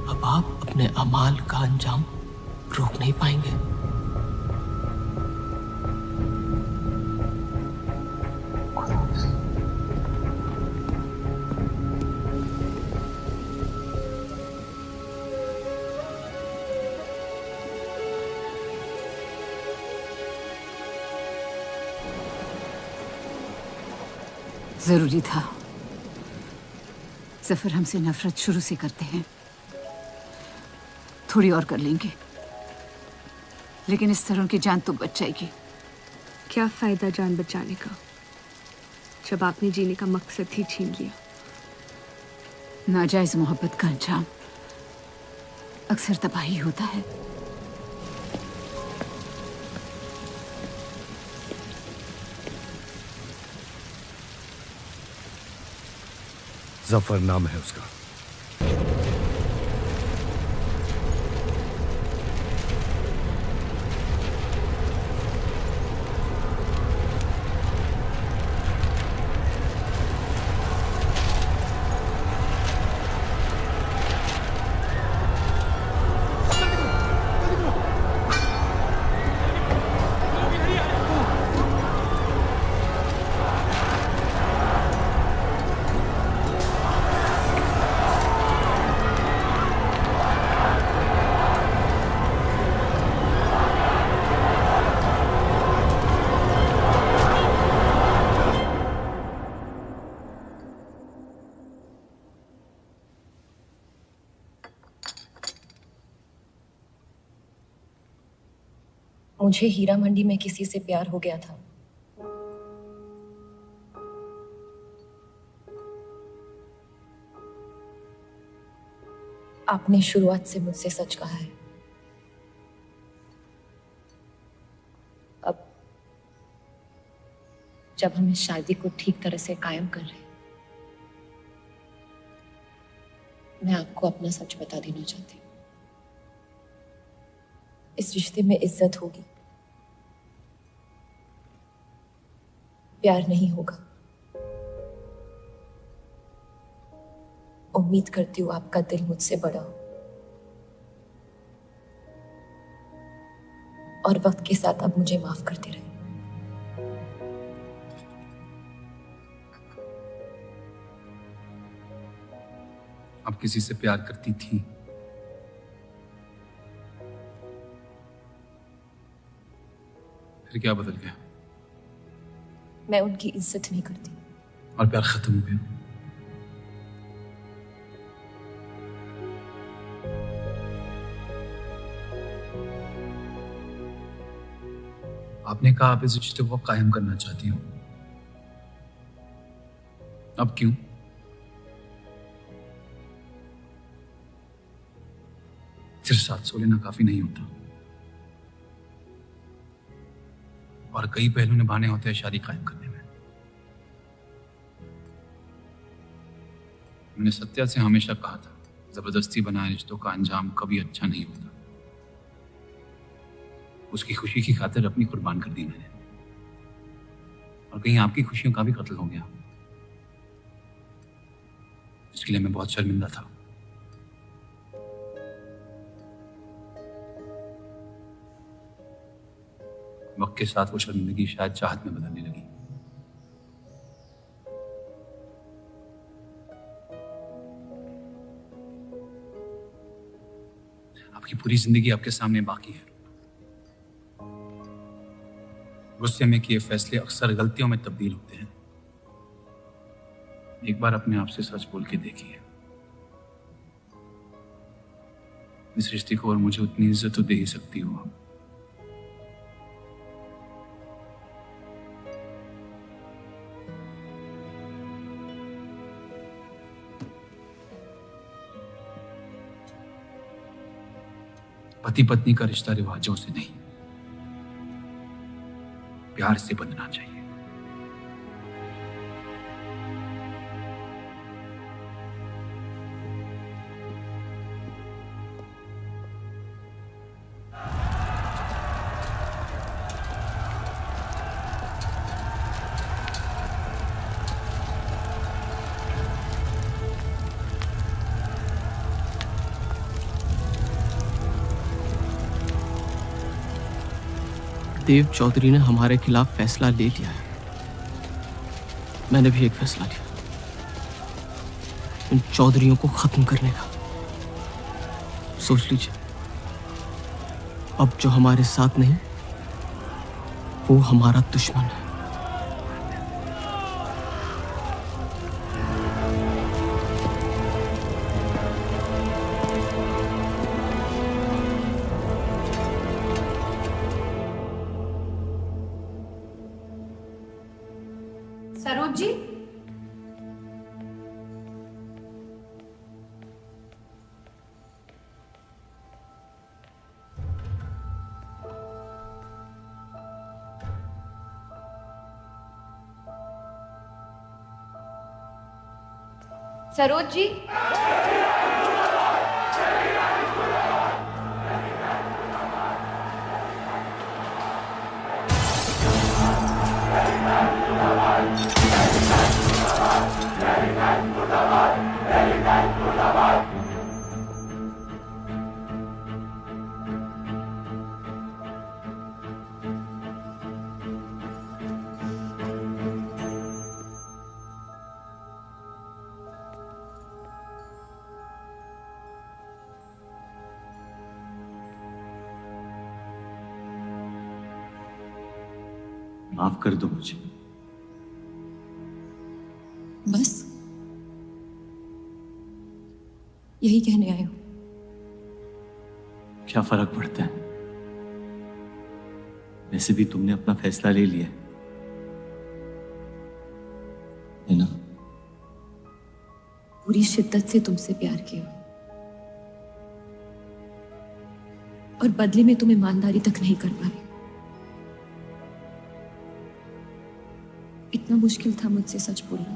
Speaker 3: अब आप अपने अमाल का अंजाम रोक नहीं पाएंगे।
Speaker 15: जरूरी था। जफर हमसे नफरत शुरू से करते हैं। थोड़ी और कर लेंगे, लेकिन इस तरह की जान तो बच जाएगी।
Speaker 7: क्या फायदा जान बचाने का जब आपने जीने का मकसद ही छीन लिया।
Speaker 15: नाजायज मोहब्बत का अंजाम अक्सर तबाही होता है।
Speaker 12: जफर नाम है उसका।
Speaker 2: मुझे हीरा मंडी में किसी से प्यार हो गया था। आपने शुरुआत से मुझसे सच कहा है। अब जब हम इस शादी को ठीक तरह से कायम कर रहे हैं, मैं आपको अपना सच बता देना चाहती हूँ। इस रिश्ते में इज्जत होगी, प्यार नहीं होगा। उम्मीद करती हूँ आपका दिल मुझसे बड़ा हो और वक्त के साथ आप मुझे माफ करते रहे।
Speaker 9: आप किसी से प्यार करती थी? फिर क्या बदल गया?
Speaker 2: मैं उनकी इज्जत नहीं करती।
Speaker 9: और प्यार खत्म हो गया? आपने कहा आप इस रिश्ते को कायम करना चाहती हो, अब क्यों? सिर्फ 700 लेना काफी नहीं होता, और कई पहलू निभाने होते हैं शादी कायम करने में। मैंने सत्या से हमेशा कहा था, जबरदस्ती बनाए रिश्तों का अंजाम कभी अच्छा नहीं होता। उसकी खुशी की खातिर अपनी कुर्बान कर दी मैंने, और कहीं आपकी खुशियों का भी कत्ल हो गया, जिसके लिए मैं बहुत शर्मिंदा था। वक्त के साथ वो शर्मिंदगी शायद चाहत में बदलने लगी। आपकी पूरी जिंदगी आपके सामने बाकी है। गुस्से में किए फैसले अक्सर गलतियों में तब्दील होते हैं। एक बार अपने आप से सच बोल के देखिए, इस रिश्ते को और मुझे उतनी इज्जत तो दे ही सकती हो आप। पति पत्नी का रिश्ता रिवाजों से नहीं, प्यार से बंधना चाहिए।
Speaker 3: देव चौधरी ने हमारे खिलाफ फैसला ले लिया है। मैंने भी एक फैसला लिया, इन चौधरियों को खत्म करने का। सोच लीजिए, अब जो हमारे साथ नहीं, वो हमारा दुश्मन है।
Speaker 2: सरोज जी, सरोज जी,
Speaker 8: माफ कर दो मुझे।
Speaker 2: बस यही कहने आए हो?
Speaker 8: क्या फर्क पड़ता है, वैसे भी तुमने अपना फैसला ले लिया है ना।
Speaker 2: पूरी शिद्दत से तुमसे प्यार किया, और बदले में तुम ईमानदारी तक नहीं कर पाए। इतना मुश्किल था मुझसे सच बोलना।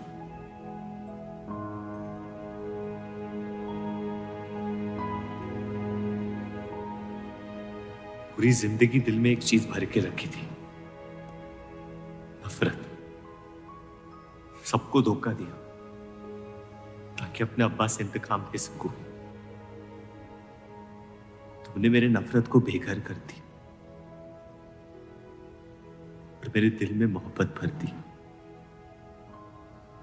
Speaker 8: पूरी जिंदगी दिल में एक चीज भर के रखी थी, नफरत। सबको धोखा दिया ताकि अपने अब्बा से इंतकाम ले सकूं। तुमने मेरे नफरत को बेघर कर दी और मेरे दिल में मोहब्बत भर दी।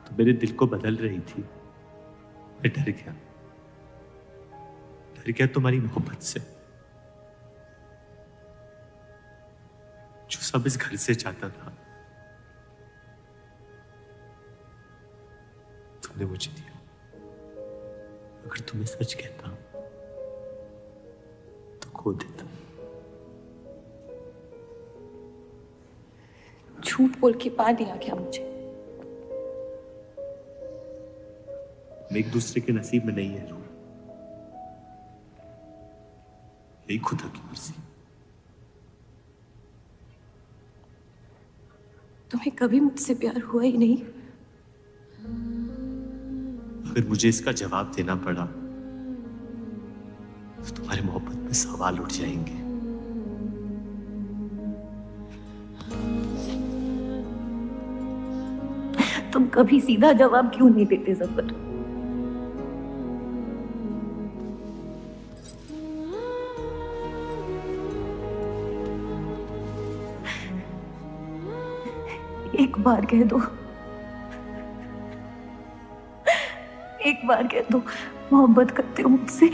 Speaker 8: तो मेरे दिल को बदल रही थी, मैं डर गया तुम्हारी मोहब्बत से, जो सब इस घर से चाहता था तुमने मुझे दिया। अगर तुम्हें सच कहता तो खो देता।
Speaker 16: झूठ बोल के पा लिया क्या मुझे?
Speaker 8: हम एक दूसरे के नसीब में नहीं है रूह, यही खुदा की मर्जी।
Speaker 16: तुम्हें कभी मुझसे प्यार हुआ ही नहीं?
Speaker 8: अगर मुझे इसका जवाब देना पड़ा तो तुम्हारे मोहब्बत में सवाल उठ जाएंगे।
Speaker 16: तुम कभी सीधा जवाब क्यों नहीं देते जफर? एक बार कह दो, एक बार कह दो मोहब्बत करते हो मुझसे।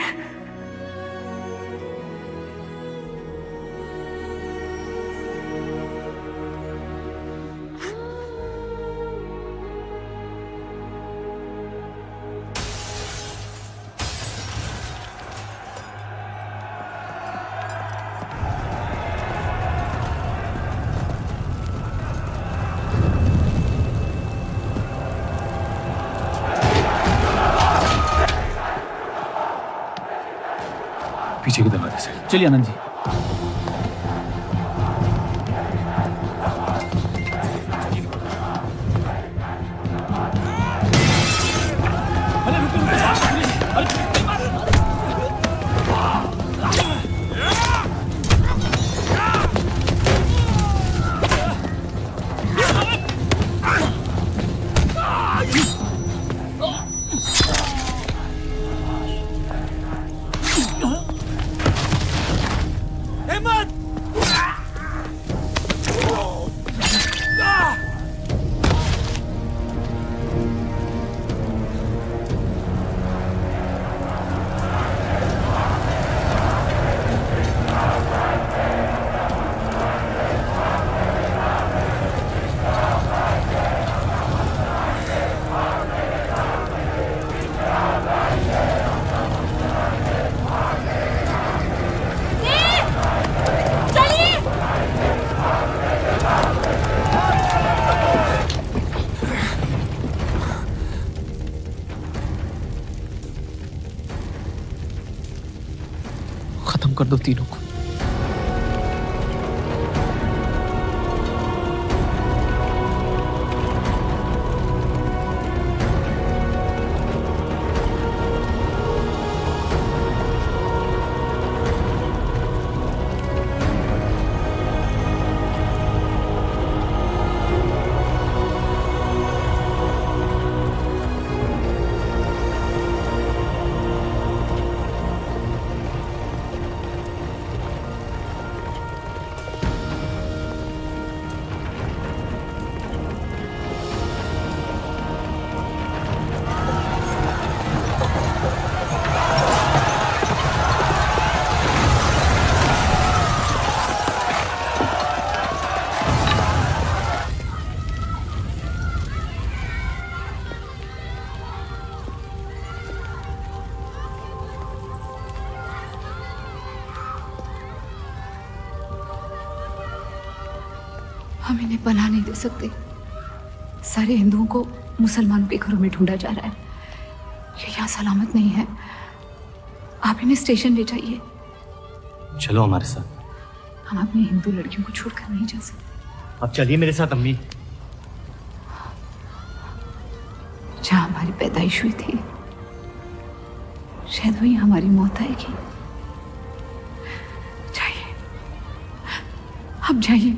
Speaker 9: पीछे के दरवाजे से।
Speaker 14: चलिए आनंद जी।
Speaker 3: खत्म कर दो तीनों को।
Speaker 15: हम इन्हें पनाह नहीं दे सकते। सारे हिंदुओं को मुसलमानों के घरों में ढूंढा जा रहा है। ये यहाँ सलामत नहीं है। आप इन्हें स्टेशन ले जाइए।
Speaker 8: चलो हमारे साथ।
Speaker 15: हम अपनी हिंदू लड़कियों को छोड़कर नहीं जा सकते।
Speaker 8: आप चलिए मेरे साथ अम्मी।
Speaker 15: जहाँ हमारी पैदाइश हुई थी शायद वहीं हमारी मौत आएगी। जाइए, आप जाइए।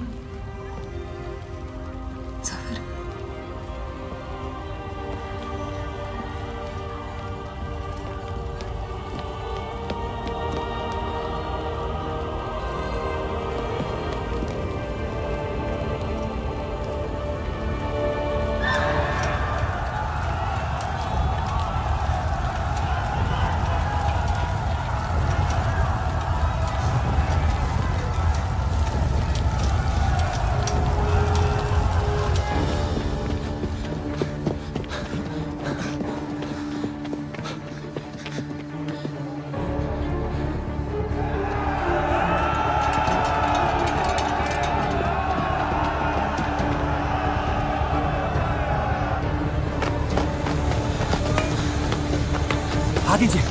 Speaker 1: हाथ दीजिए,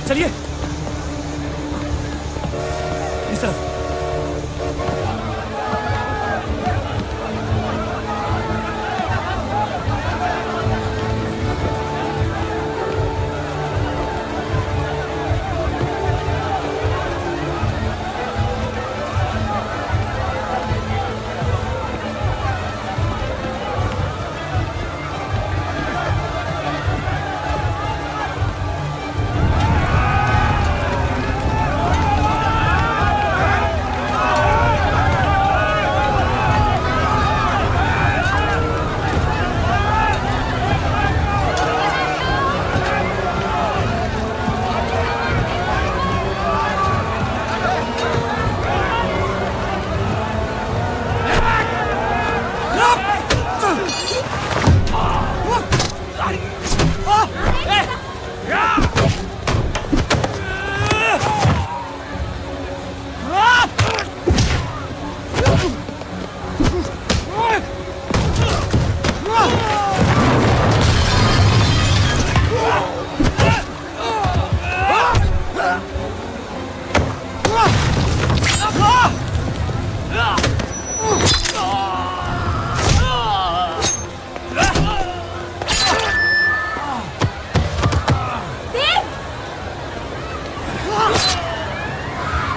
Speaker 1: चलिए इस तरफ।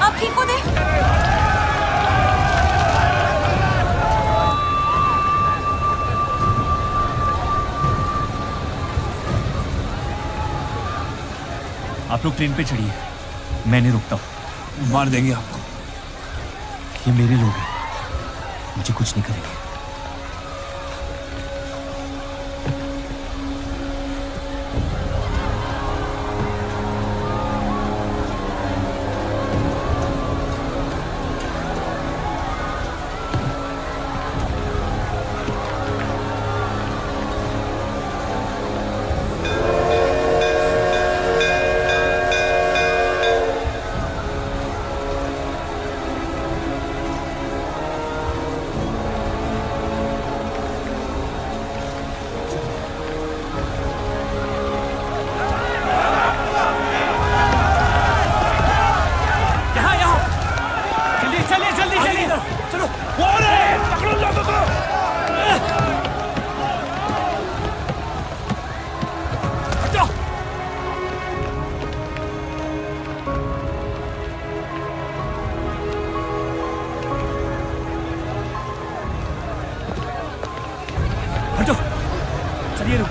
Speaker 7: आप ठीक हो देव?
Speaker 1: आप लोग ट्रेन पे चढ़िए, मैं नहीं रुकता हूँ।
Speaker 9: मार देंगे आपको।
Speaker 1: ये मेरे लोग हैं, मुझे कुछ नहीं करेंगे। हटो, चलिए रुक।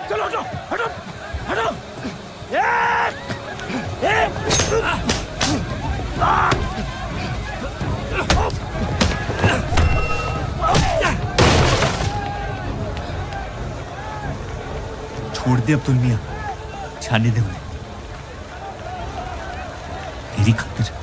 Speaker 14: चलो हटो हटो हटो।
Speaker 1: छोड़ दे अब्दुल मियां, जाने दे उन्हें, मेरी खातिर।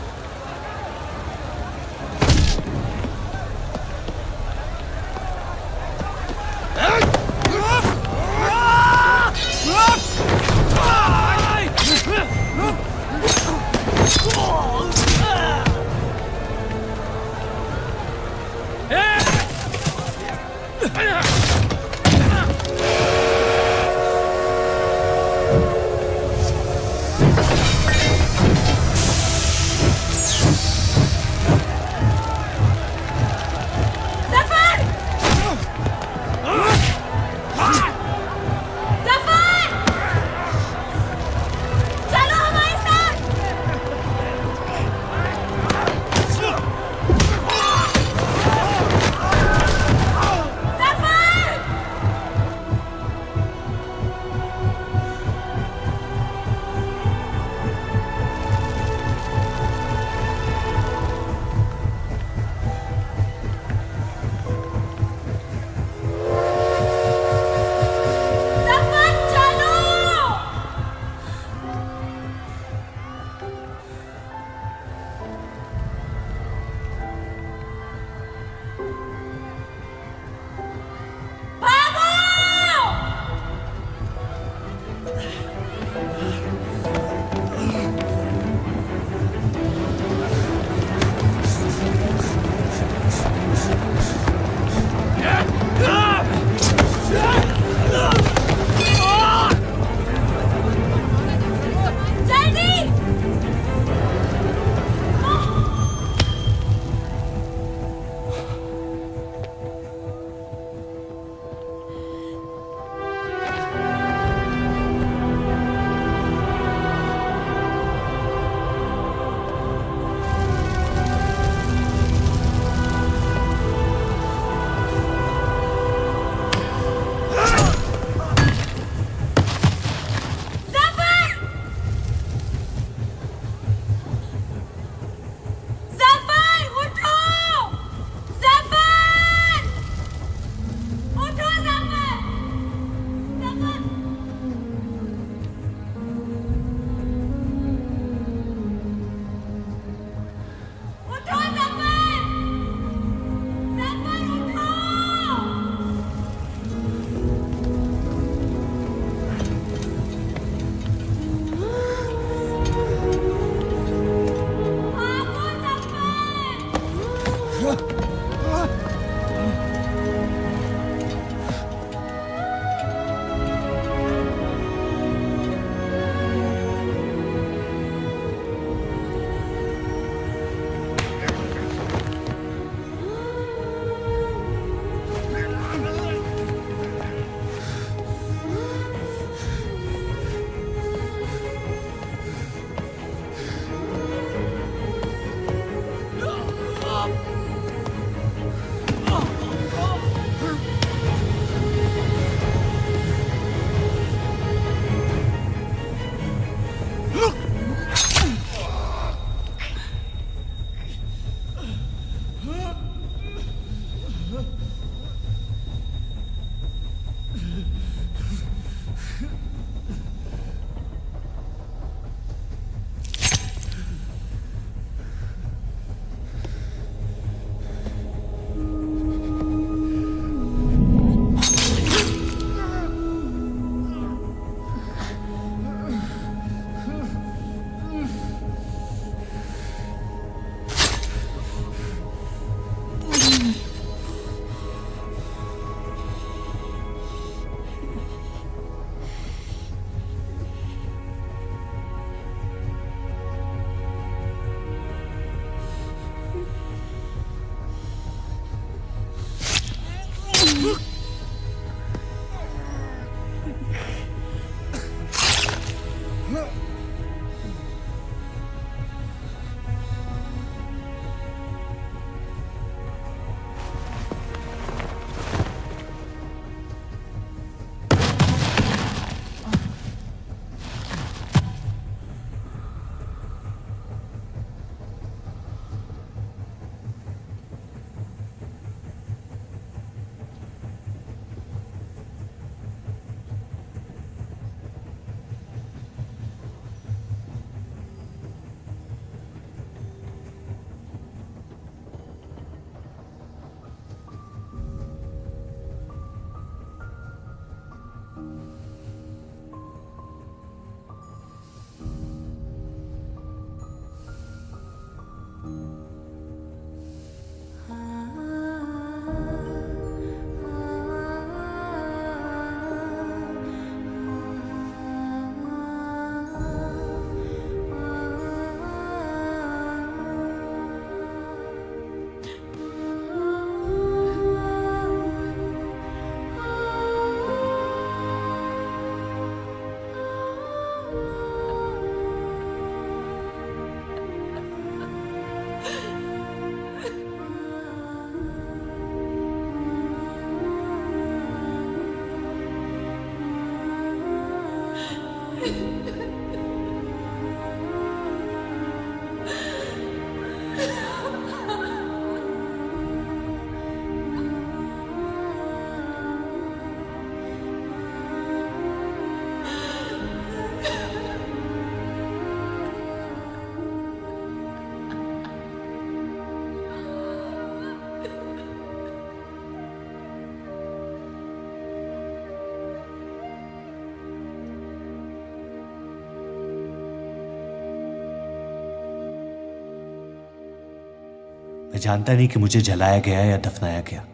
Speaker 1: मैं जानता नहीं कि मुझे जलाया गया या दफनाया गया,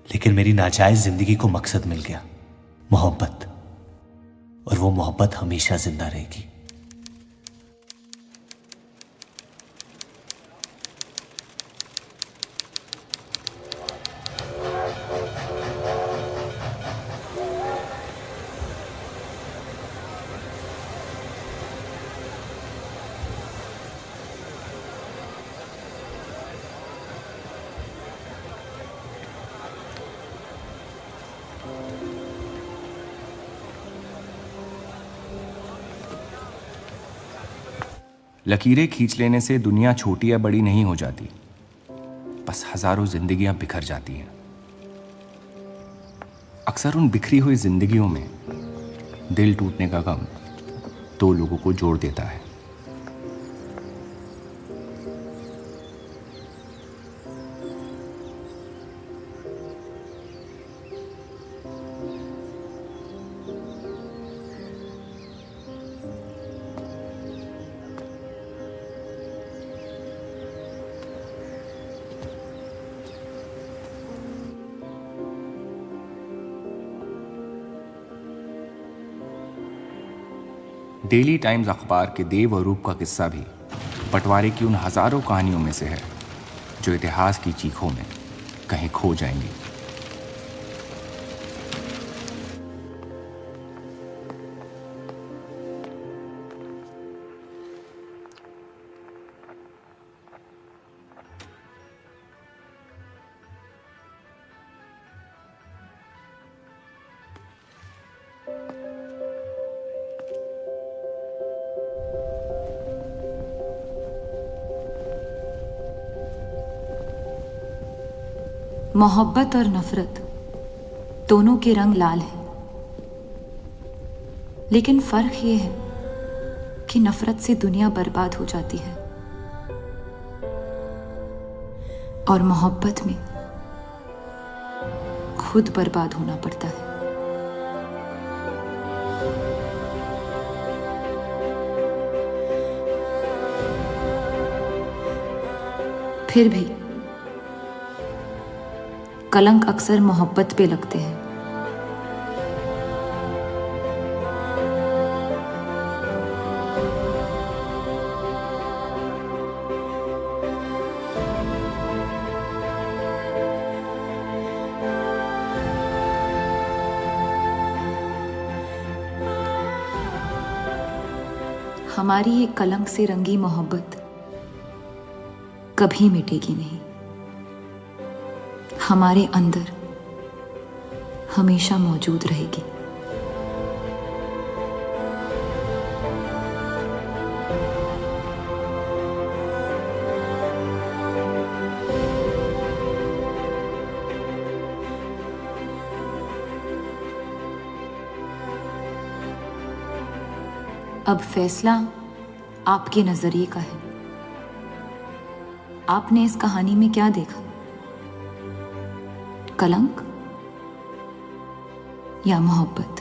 Speaker 1: लेकिन मेरी नाजायज जिंदगी को मकसद मिल गया, मोहब्बत। और वो मोहब्बत हमेशा जिंदा रहेगी।
Speaker 10: लकीरें खींच लेने से दुनिया छोटी या बड़ी नहीं हो जाती, बस हजारों जिंदगियां बिखर जाती हैं। अक्सर उन बिखरी हुई जिंदगियों में दिल टूटने का गम दो लोगों को जोड़ देता है। डेली टाइम्स अखबार के देव और रूप का किस्सा भी बंटवारे की उन हजारों कहानियों में से है जो इतिहास की चीखों में कहीं खो जाएंगी।
Speaker 7: मोहब्बत और नफरत दोनों के रंग लाल हैं, लेकिन फर्क ये है कि नफरत से दुनिया बर्बाद हो जाती है और मोहब्बत में खुद बर्बाद होना पड़ता है। फिर भी कलंक अक्सर मोहब्बत पे लगते हैं। हमारी ये कलंक से रंगी मोहब्बत कभी मिटेगी नहीं, हमारे अंदर हमेशा मौजूद रहेगी। अब फैसला आपके नजरिए का है। आपने इस कहानी में क्या देखा? कलंक या मोहब्बत?